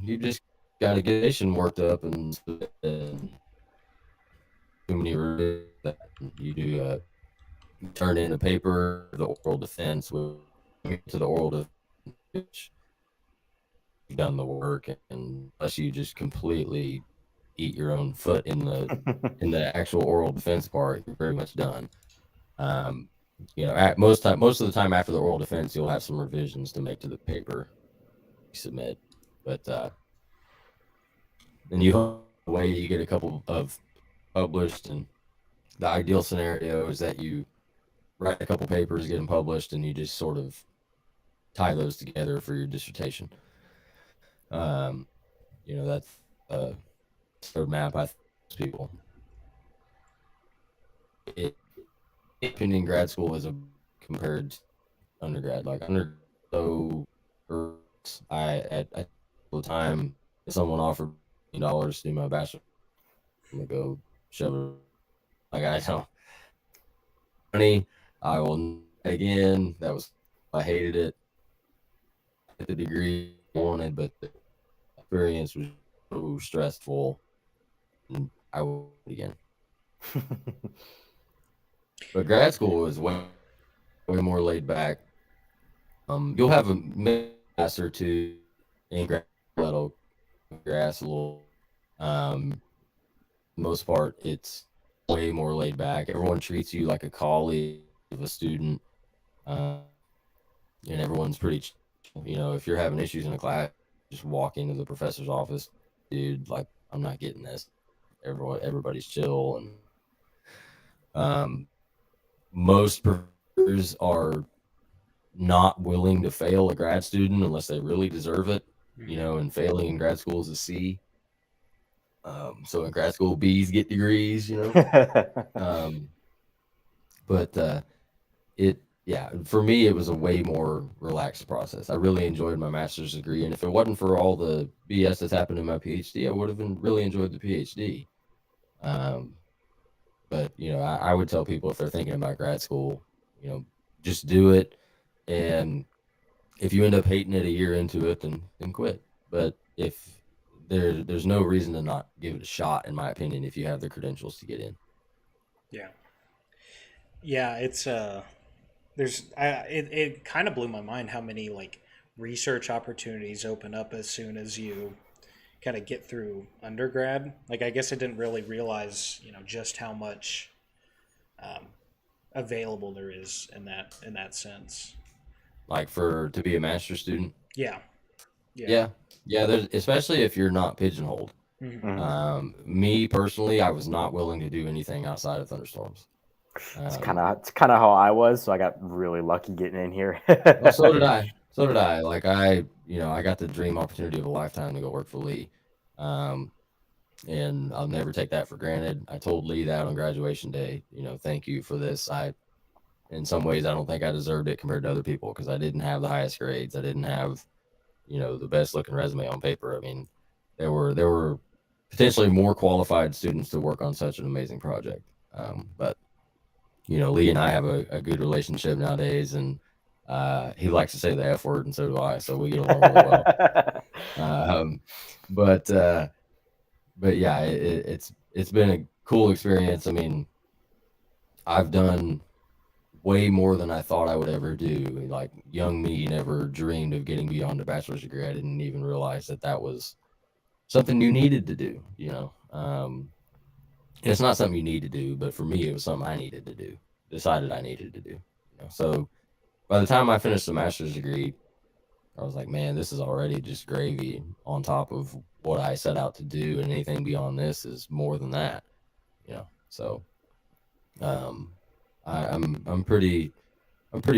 You just got to get nation worked up and too many that you do. Turn in a paper, the oral defense, which to the oral defense, you've done the work, and unless you just completely eat your own foot in the actual oral defense part, you're pretty much done. Um, most of the time after the oral defense, you'll have some revisions to make to the paper you submit, but then you get a couple of published, and the ideal scenario is that you write a couple papers, get them published, and you just sort of tie those together for your dissertation. Um, that's a roadmap I think people. Opinion grad school is compared to undergrad. Like so at the time, if someone offered $1 to do my bachelor, I'm gonna go shove it. Like I don't money. I will again. I hated it. The degree I wanted, but the experience was so stressful, and I will again. But grad school is way more laid back. You'll have a master or two in grad that'll your ass a little. Most part, it's way more laid back. Everyone treats you like a colleague of a student, and everyone's pretty. If you're having issues in a class, just walk into the professor's office, dude. Like, I'm not getting this. Everybody's chill, and most professors are not willing to fail a grad student unless they really deserve it. And failing in grad school is a C. So in grad school, B's get degrees. But for me, it was a way more relaxed process. I really enjoyed my master's degree, and if it wasn't for all the BS that's happened in my PhD, I would have really enjoyed the PhD. But I would tell people if they're thinking about grad school, just do it, and if you end up hating it a year into it, then quit. But if there's no reason to not give it a shot, in my opinion, if you have the credentials to get in. Yeah, it's it kind of blew my mind how many like research opportunities open up as soon as you kind of get through undergrad. Like, I guess I didn't really realize, just how much available there is in that sense. Like to be a master's student. Yeah. There's, especially if you're not pigeonholed. Mm-hmm. Me personally, I was not willing to do anything outside of thunderstorms. It's kind of how I was, so I got really lucky getting in here. Well, so did I. Like I got the dream opportunity of a lifetime to go work for Lee, and I'll never take that for granted. I told Lee that on graduation day. Thank you for this. In some ways, I don't think I deserved it compared to other people because I didn't have the highest grades. I didn't have, the best looking resume on paper. I mean, there were potentially more qualified students to work on such an amazing project. But Lee and I have a good relationship nowadays, and he likes to say the F word, and so do I. So we get along really well. But yeah, it's been a cool experience. I mean, I've done way more than I thought I would ever do. Like, young me never dreamed of getting beyond a bachelor's degree. I didn't even realize that was something you needed to do. It's not something you need to do, but for me, it was something I needed to do. Decided I needed to do. So by the time I finished the master's degree, I was like, man, this is already just gravy on top of what I set out to do, and anything beyond this is more than that. So I'm pretty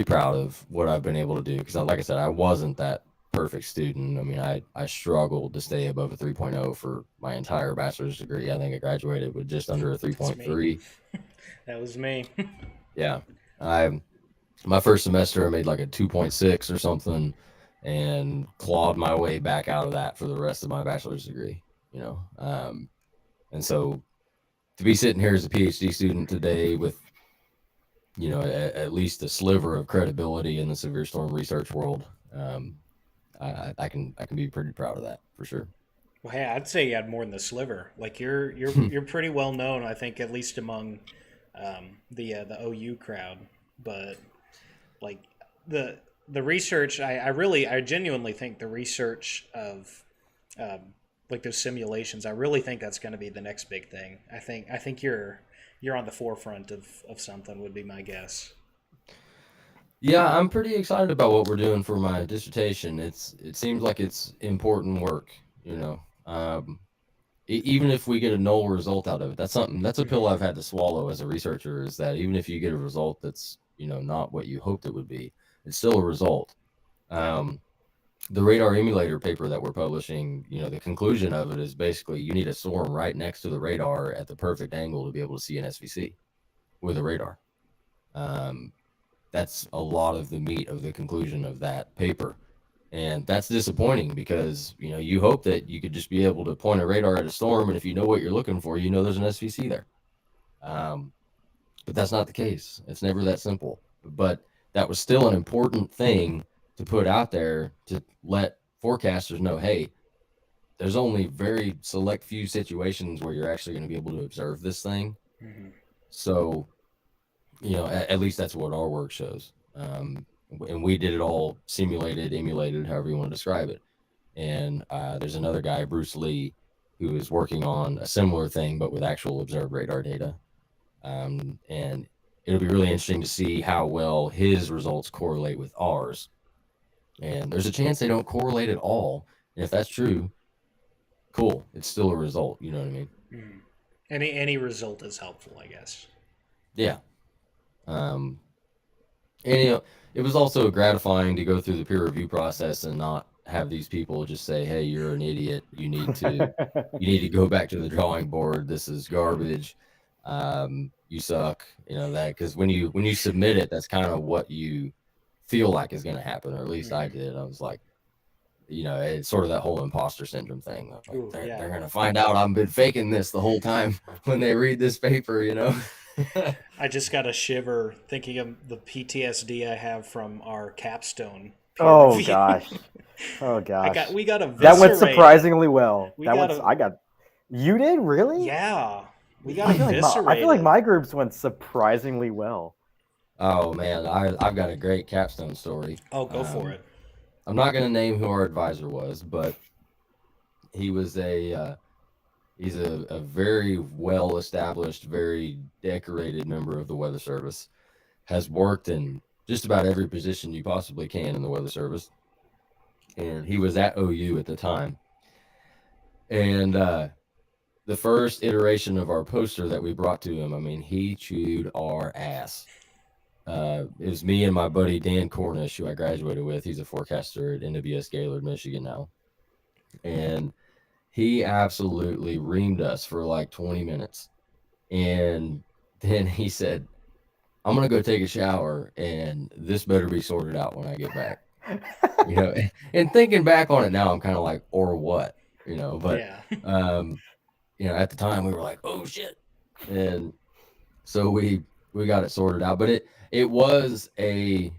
proud of what I've been able to do because, like I said, I wasn't that perfect student. I mean, I struggled to stay above a 3.0 for my entire bachelor's degree. I think I graduated with just under a 3.3. That was me. Yeah. My first semester I made like a 2.6 or something and clawed my way back out of that for the rest of my bachelor's degree, and so to be sitting here as a PhD student today with at least a sliver of credibility in the severe storm research world, I can be pretty proud of that for sure. Well, hey, I'd say you had more than the sliver. Like, you're pretty well known, I think, at least among the OU crowd. But like the the research, I genuinely think the research of like those simulations, I really think that's going to be the next big thing. I think you're on the forefront of something, would be my guess. Yeah, I'm pretty excited about what we're doing for my dissertation. It seems like it's important work, you know. Even if we get a null result out of it, that's a pill Mhm. I've had to swallow as a researcher, is that even if you get a result that's, not what you hoped it would be, it's still a result. Yeah. Um, the radar emulator paper that we're publishing, the conclusion of it is basically you need a storm right next to the radar at the perfect angle to be able to see an SVC with a radar. Um, that's a lot of the meat of the conclusion of that paper. And that's disappointing because, you hope that you could just be able to point a radar at a storm, and if you know what you're looking for, there's an SVC there. Um, but that's not the case. It's never that simple. But that was still an important thing to put out there to let forecasters know, hey, there's only very select few situations where you're actually going to be able to observe this thing. Hmm. So, at least that's what our work shows. And we did it all simulated, emulated, however you want to describe it. And there's another guy, Bruce Lee, who is working on a similar thing, but with actual observed radar data. And it'll be really interesting to see how well his results correlate with ours. And there's a chance they don't correlate at all. And if that's true, cool. It's still a result. You know what I mean? Hmm. Any result is helpful, I guess. Yeah. Um, and it was also gratifying to go through the peer review process and not have these people just say, "Hey, you're an idiot. You need to go back to the drawing board. This is garbage. You suck." That, because when you submit it, that's kind of what you feel like is going to happen, or at least I Hmm. did. I was like, it's sort of that whole imposter syndrome thing. Like Ooh, they're yeah. going to find out I've been faking this the whole time when they read this paper. I just got a shiver thinking of the PTSD I have from our capstone peer Oh review. gosh. Oh gosh. We got That went eviscerated. surprisingly well. We got a I got. You did really? Yeah, we got I feel like eviscerated. my groups went surprisingly well. Oh man, I've got a great capstone story. Oh, go for it. I'm not going to name who our advisor was, but he was he's a very well established, very decorated member of the Weather Service. Has worked in just about every position you possibly can in the Weather Service, and he was at OU at the time. And the first iteration of our poster that we brought to him, I mean, he chewed our ass. It was me and my buddy Dan Cornish, who I graduated with. He's a forecaster at NWS Gaylord, Michigan now. And he absolutely reamed us for like 20 minutes. And then he said, I'm going to go take a shower, and this better be sorted out when I get back. And thinking back on it now, I'm kind of like, or what? But, Yeah. at the time we were like, oh shit. And so we got it sorted out. But it was a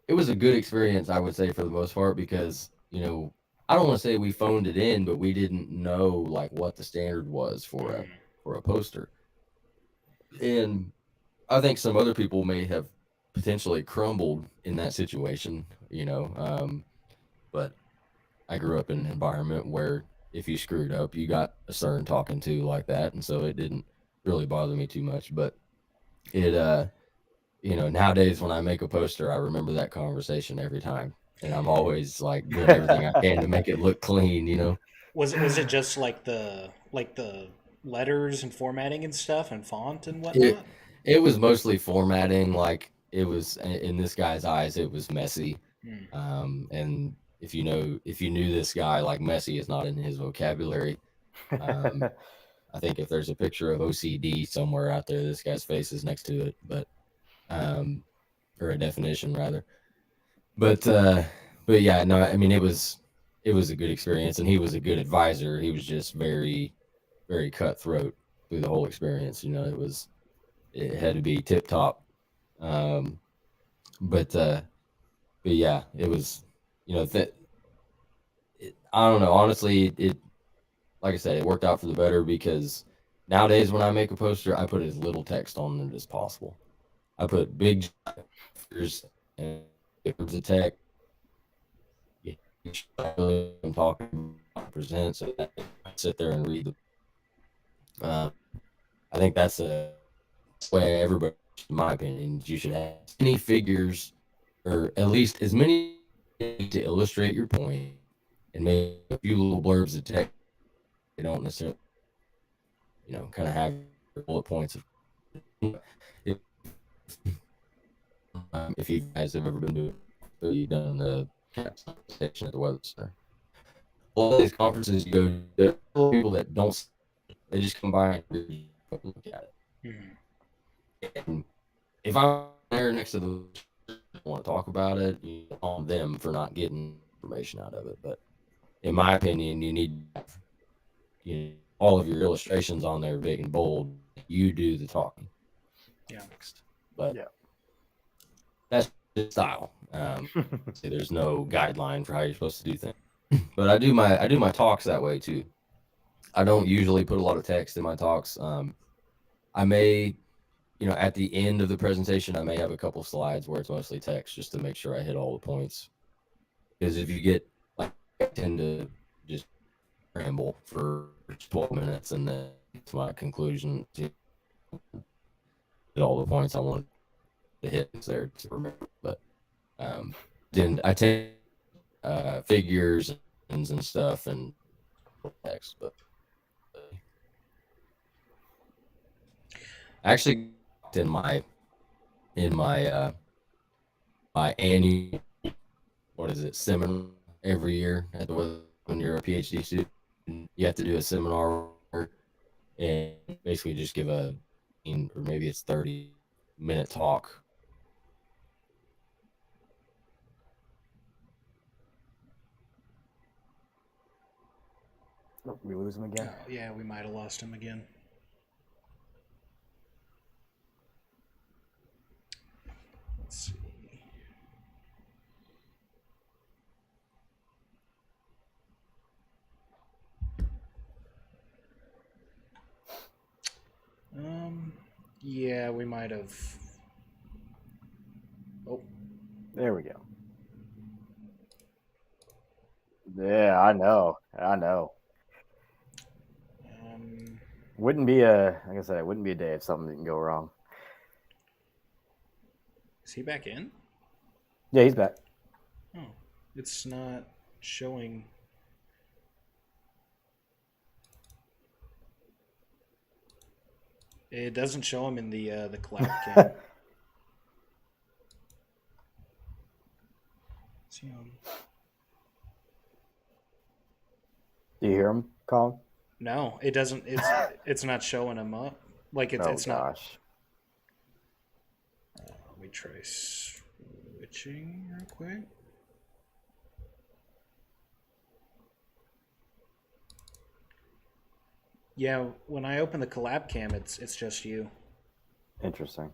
good experience, I would say, for the most part, because I don't want to say we phoned it in, but we didn't know like what the standard was for a Mhm. poster. And I think some other people may have potentially crumbled in that situation. But I grew up in an environment where if you screwed up, you got a stern talking to like that, and so it didn't really bother me too much. But it nowadays when I make a poster, I remember that conversation every time, and I'm always like doing everything I can to make it look clean. Was it just like the letters and formatting and stuff and font and It whatnot? it was mostly formatting. Like, it was in this guy's eyes, it was messy. Hmm. And if you knew this guy, like, messy is not in his vocabulary. Um, I think if there's a picture of OCD somewhere out there, this guy's face is next to it, but um, or a definition rather. But yeah, no, I mean, it was a good experience, and he was a good advisor. He was just very, very cutthroat through the whole experience. It had to be tip top. Um, but yeah, it was, that I don't know. Honestly, it like I said, it worked out for the better, because nowadays when I make a poster, I put as little text on it as possible. I put big figures and words of text, I'm talking about present, so that I sit there and read the. I think that's a way everybody, in my opinion, you should have as many figures, or at least as many to illustrate your point, and maybe a few little blurbs of text. They don't necessarily, kind of have bullet points of. If, if you guys have ever been to, you've done the section at the Weather Center. All these conferences you go to, there are people that don't. They just come by and look at it. Mm-hmm. And if I'm there next to the want to talk about it, on them for not getting information out of it. But in my opinion, you need all of your illustrations on there big and bold. You do the talking. Yeah. But Yeah. that's the style. There's no guideline for how you're supposed to do things. But I do my talks that way too. I don't usually put a lot of text in my talks. I may, at the end of the presentation, I may have a couple slides where it's mostly text just to make sure I hit all the points. Because if you get, like, I tend to just ramble for 12 minutes and then it's my conclusion to hit all the points I want to hit there to remember. But then I take figures and stuff and text. But actually, in my my annual, what is it, seminar every year at the, when you're a PhD student, you have to do a seminar and basically just give a, or maybe it's 30-minute talk. Oh, we lose him again. Oh, yeah, we might have lost him again. Let's see. Yeah, we might have. Oh, There we go. Yeah, I know. Wouldn't be like I said, it wouldn't be a day if something didn't go wrong. is he back in? Yeah, he's back. Oh, it's not showing. It doesn't show him in the collab cam. See him? Do you hear him, Colin? No, it doesn't. It's not showing him up. Like it's Oh it's not. gosh. Let me try switching real quick. Yeah, when I open the collab cam, it's just you. Interesting.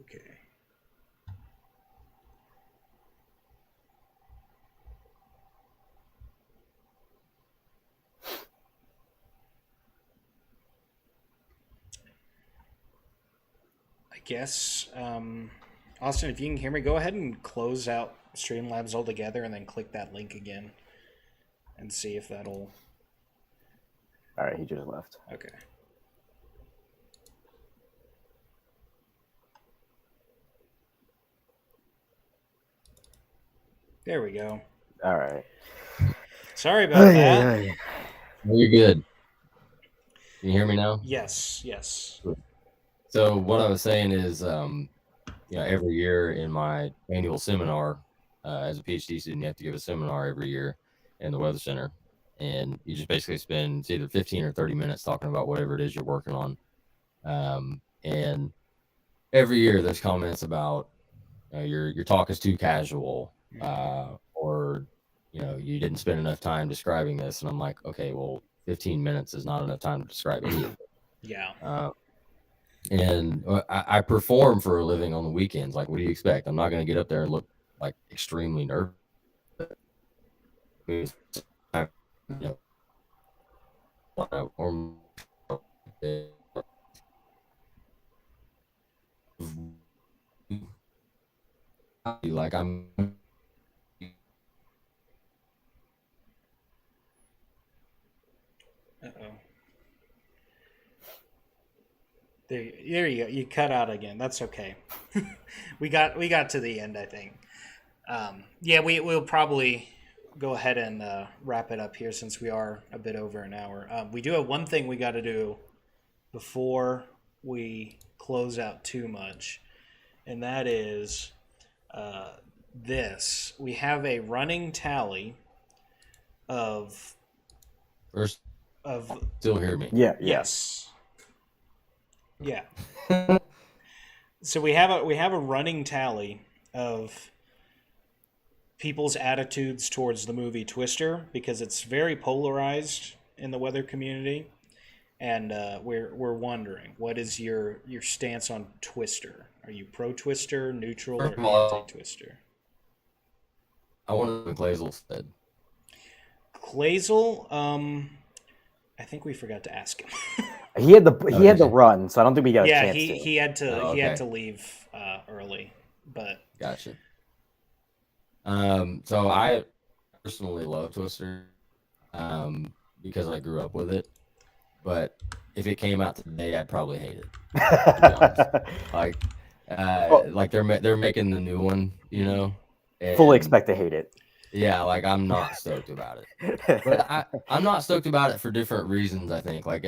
Okay. I guess, Austin, if you can hear me, go ahead and close out Streamlabs altogether and then click that link again and see if that'll. All right, he just left. Okay. There we go. All right. Sorry about that. Very good. Can you hear me now? Yes. So what I was saying is, every year in my annual seminar, as a PhD student, you have to give a seminar every year in the Weather Center, and you just basically spend, it's either 15 or 30 minutes talking about whatever it is you're working on. And every year there's comments about your talk is too casual, or you didn't spend enough time describing this, and I'm like, okay, well, 15 minutes is not enough time to describe any of it. Yeah. And I perform for a living on the weekends. Like, what do you expect? I'm not going to get up there and look like extremely nervous. like I'm. Uh-oh. There you go. You cut out again. That's okay. We got to the end, I think. Yeah, we'll probably go ahead and wrap it up here since we are a bit over an hour. We do have one thing we got to do before we close out too much, and that is this. We have a running tally of First, of still hear me? Yeah. yes, yeah. So we have a running tally of people's attitudes towards the movie Twister because it's very polarized in the weather community, and we're wondering what is your stance on Twister? Are you pro Twister, neutral, First or of all, anti Twister? I want to know what Glazel said. Clazel, I think we forgot to ask him. He had the did you? run, so I don't think we got a Yeah, chance he to. he had to Oh, he had okay. to leave early, but Gotcha. So I personally love Twister, because I grew up with it. But if it came out today, I'd probably hate it. To be honest, like, like they're making the new one, you know. Fully And expect to hate it. yeah, like I'm not stoked about it. But I'm not stoked about it for different reasons, I think. Like,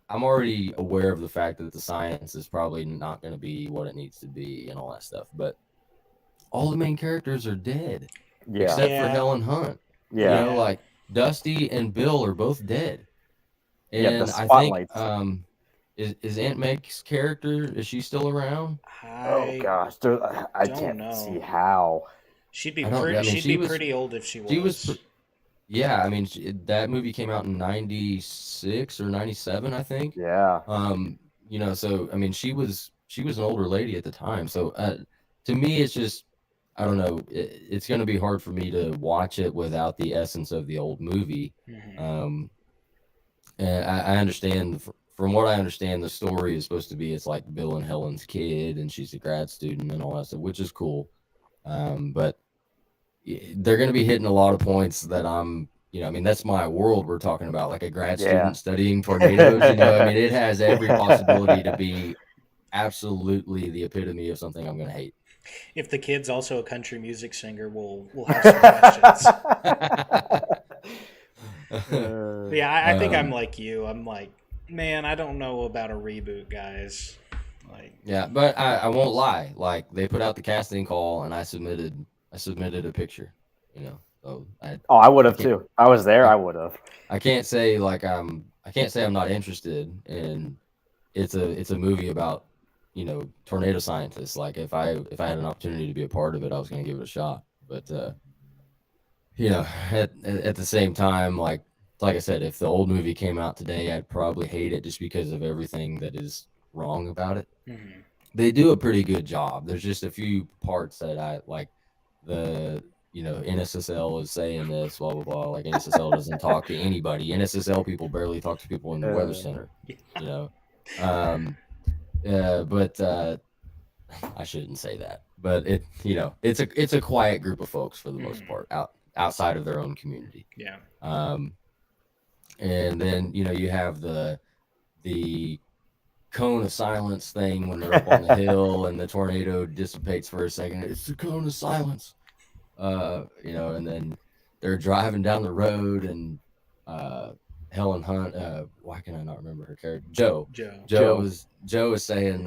I'm already aware of the fact that the science is probably not going to be what it needs to be and all that stuff. But all the main characters are dead, Yeah. except for Yeah. Helen Hunt. You Yeah. know, like Dusty and Bill are both dead. Yeah, the And I think, spotlights. is Aunt Meg's character, is she still around? Oh I gosh, I don't can't know. see how. She'd be I don't. I mean, she'd be pretty old if she was. She was. Yeah, I mean, that movie came out in '96 or '97, I think. Yeah. You know, so I mean, she was an older lady at the time. So, to me, it's just, I don't know. It's going to be hard for me to watch it without the essence of the old movie. Mhm. And I understand, from what I understand, the story is supposed to be it's like Bill and Helen's kid, and she's a grad student and all that stuff, which is cool. But they're going to be hitting a lot of points that I mean, that's my world we're talking about, like a grad Yeah. student studying tornadoes. You know, I mean, it has every possibility to be absolutely the epitome of something I'm going to hate. If the kid's also a country music singer, we'll have some questions. But yeah, I think I'm like you. I'm like, man, I don't know about a reboot, guys. Like, Yeah, but I won't lie. Like, they put out the casting call, and I submitted a picture. You know, so Oh, I would have can't- too. I was there. I- I would have. I can't say I'm not interested. And it's a movie about, you know, tornado scientists. Like, if I had an opportunity to be a part of it, I was going to give it a shot. But you know, at the same time, like I said, if the old movie came out today, I'd probably hate it just because of everything that is wrong about it. mm-hmm. They do a pretty good job. There's just a few parts that I like. You know, NSSL is saying this, blah blah blah. Like, NSSL doesn't talk to anybody. NSSL people barely talk to people in the weather center. You know, but I shouldn't say that. But it's a quiet group of folks for the most part, outside of their own community. Yeah. And then, you know, you have the cone of silence thing when they're up on the hill and the tornado dissipates for a second. It's the cone of silence. You know, and then they're driving down the road, and Helen Hunt, why can I not remember her character? Joe is saying,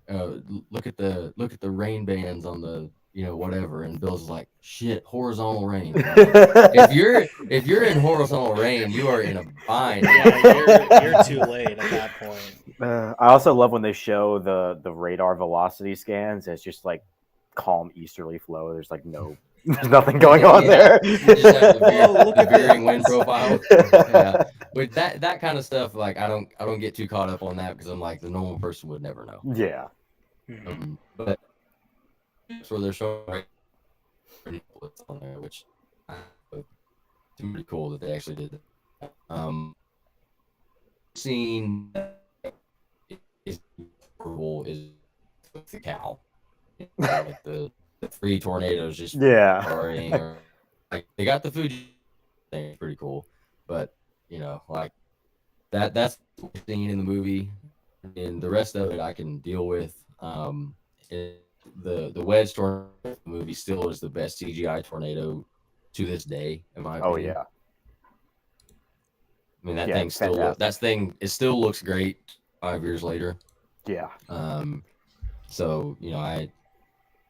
look at the rain bands on the, you know, whatever, and Bill's like, shit, horizontal rain. If you're in horizontal rain, you are in a bind. Yeah, you're too late at that point. I also love when they show the radar velocity scans. It's just like calm easterly flow. There's like there's nothing going on there. You just have Look at the veering this. wind profile. Yeah, but that kind of stuff, like, I don't get too caught up on that because I'm like, the normal person would never know. Yeah. But that's where they're showing on there, which it's pretty cool that they actually did that. Scene is with the cow, like the the three tornadoes just Yeah. roaring, or like they got the Fuji thing, pretty cool, but like that's the scene in the movie, and the rest of it I can deal with. The wedge tornado in the movie still is the best CGI tornado to this day, in my Oh opinion. yeah. I mean, that Yeah, thing still fantastic. it still looks great 5 years later. Yeah. So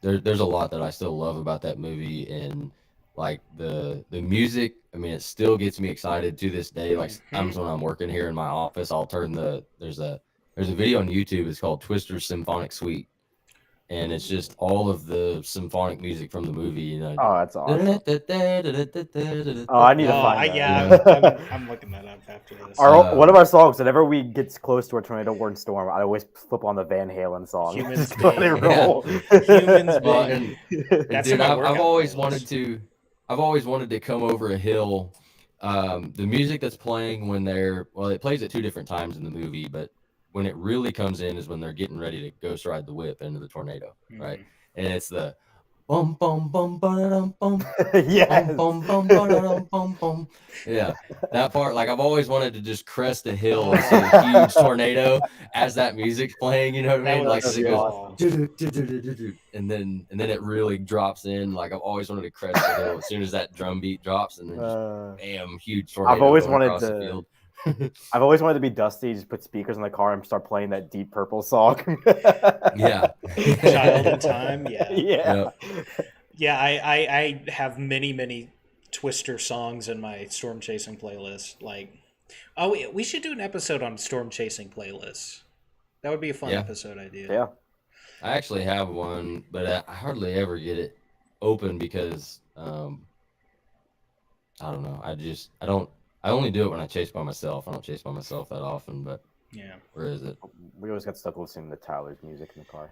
there's a lot that I still love about that movie, and like the music. I mean, it still gets me excited to this day. Like sometimes when I'm working here in my office, I'll turn there's a video on YouTube. It's called Twister's Symphonic Suite, and it's just all of the symphonic music from the movie. Oh, that's awesome. Oh, Oh, I need to find that. Yeah, I'm looking that up after this. One of our songs, whenever we get close to a tornado warning storm, I always flip on the Van Halen song. Humans Just let it Being. roll. Humans Well, Being. That's dude, in my I've workout always playlist. wanted to come over a hill. The music that's playing when it plays at 2 different times in the movie, but when it really comes in is when they're getting ready to ghost ride the whip into the tornado, right? And it's the bum bum bum bum bum Yes. bum bum bum bum bum. Yeah, that part. Like I've always wanted to just crest a hill and see a huge tornado as that music's playing. You know what I mean? Like was it goes, awesome. and then it really drops in. Like I've always wanted to crest the hill as soon as that drum beat drops, and then just bam, huge tornado. I've always going wanted across to. the field. I've always wanted to be Dusty. Just put speakers in the car and start playing that Deep Purple song. Yeah. Child in Time. Yeah. Yeah. Yeah. I have many Twister songs in my storm chasing playlist. Like, we should do an episode on storm chasing playlists. That would be a fun episode idea. Yeah. I actually have one, but I hardly ever get it open because I don't know. I only do it when I chase by myself. I don't chase by myself that often, but yeah. Where is it? We always got stuck listening to Tyler's music in the car.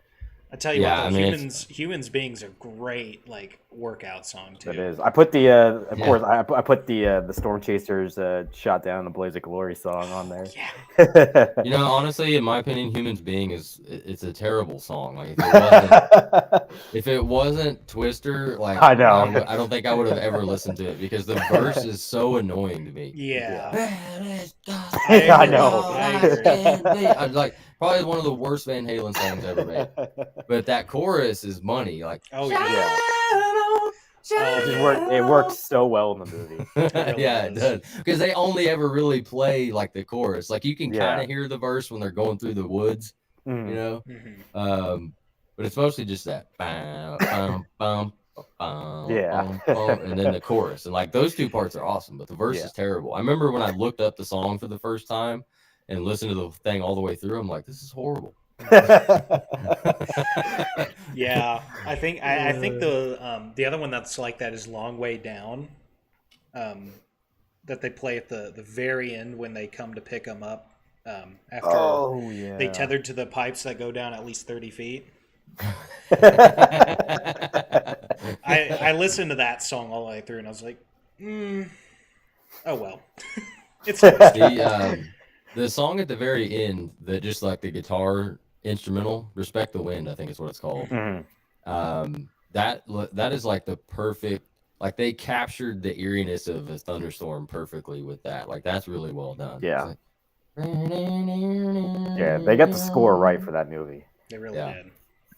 I tell you what, though, humans beings a great like workout song too. It is. I put the of course I put the Storm Chasers "Shot Down in the Blaze of Glory" song on there. Yeah. Honestly, in my opinion, "Humans Being" it's a terrible song. Like if it wasn't Twister, like I know, I don't think I would have ever listened to it because the verse is so annoying to me. Yeah. I know. I like probably one of the worst Van Halen songs ever made. But that chorus is money. Like, yeah. It works so well in the movie. It does. Because they only ever really play like the chorus. Like you can kind of hear the verse when they're going through the woods, But it's mostly just that and then the chorus. And like those 2 parts are awesome, but the verse is terrible. I remember when I looked up the song for the first time and listened to the thing all the way through, I'm like, this is horrible. Yeah, I think the other one that's like that is "Long Way Down," that they play at the very end when they come to pick them up after they tethered to the pipes that go down at least 30 feet. I listened to that song all the way through and I was like, oh well. It's the song at the very end that just like the guitar instrumental, "Respect the Wind," I think is what it's called. That is like the perfect, like they captured the eeriness of a thunderstorm perfectly with that. Like that's really well done. Yeah. Like, yeah, they got the score right for that movie. They really did.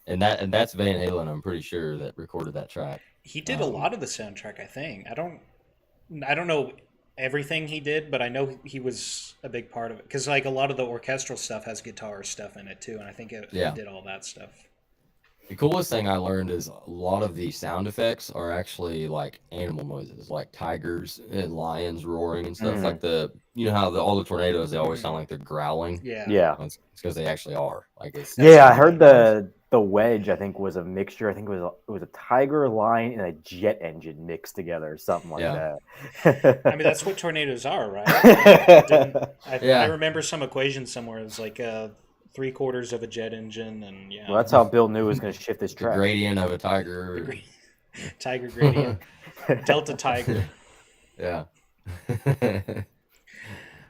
And that's Van Halen, I'm pretty sure, that recorded that track. He did a lot of the soundtrack, I think. I don't know everything he did, but I know he was a big part of it because like a lot of the orchestral stuff has guitar stuff in it too, and I think it did all that stuff. The coolest thing I learned is a lot of the sound effects are actually like animal noises, like tigers and lions roaring and stuff. Like how all the tornadoes, they always sound like they're growling. Yeah. It's because they actually are. Like I heard the wedge, I think, was a mixture. I think it was a tiger, lion, and a jet engine mixed together, or something like that. I mean, that's what tornadoes are, right? I remember some equation somewhere. It was like 3/4 of a jet engine, and well, that's how Bill knew he was going to shift his track. The gradient of a tiger. Tiger gradient. Delta tiger. Yeah.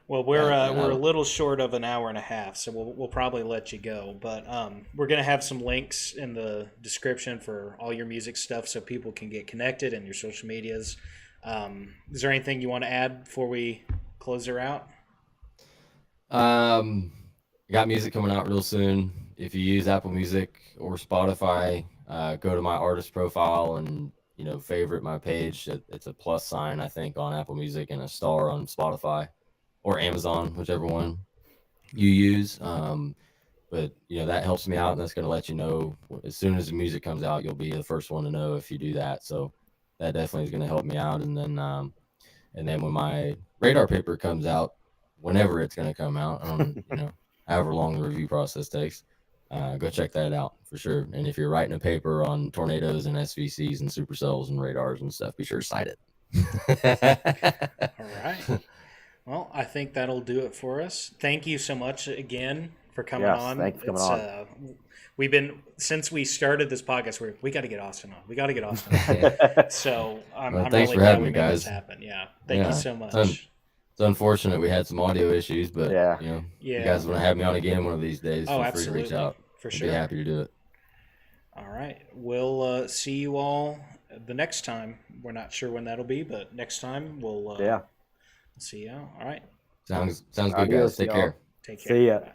Well, we're Yeah, we're a little short of an hour and a half, so we'll probably let you go. But we're gonna have some links in the description for all your music stuff, so people can get connected and your social medias. Is there anything you want to add before we close her out? I got music coming out real soon. If you use Apple Music or Spotify, go to my artist profile and favorite my page. It's a plus sign, I think, on Apple Music and a star on Spotify or Amazon, whichever one you use. But that helps me out, and that's going to let you know as soon as the music comes out. You'll be the first one to know if you do that. So that definitely is going to help me out. And then when my radar paper comes out, whenever it's going to come out, however long the review process takes, go check that out for sure. And if you're writing a paper on tornadoes and SVCs and supercells and radars and stuff, be sure to cite it. All right. Well, I think that'll do it for us. Thank you so much again for coming on. Thank you for coming on. We've been, since we started this podcast, we got to get Austin on. We got to get Austin on. So I'm thanks really for glad having we me, made guys. this happen. Yeah. Thank you so much. It's unfortunate we had some audio issues, but you guys want to have me on again one of these days, feel free to reach out. For sure. I'd be happy to do it. All right. We'll see you all the next time. We're not sure when that'll be, but next time we'll see you. All right. Sounds good, guys. Take care. Take care. See ya. Bye.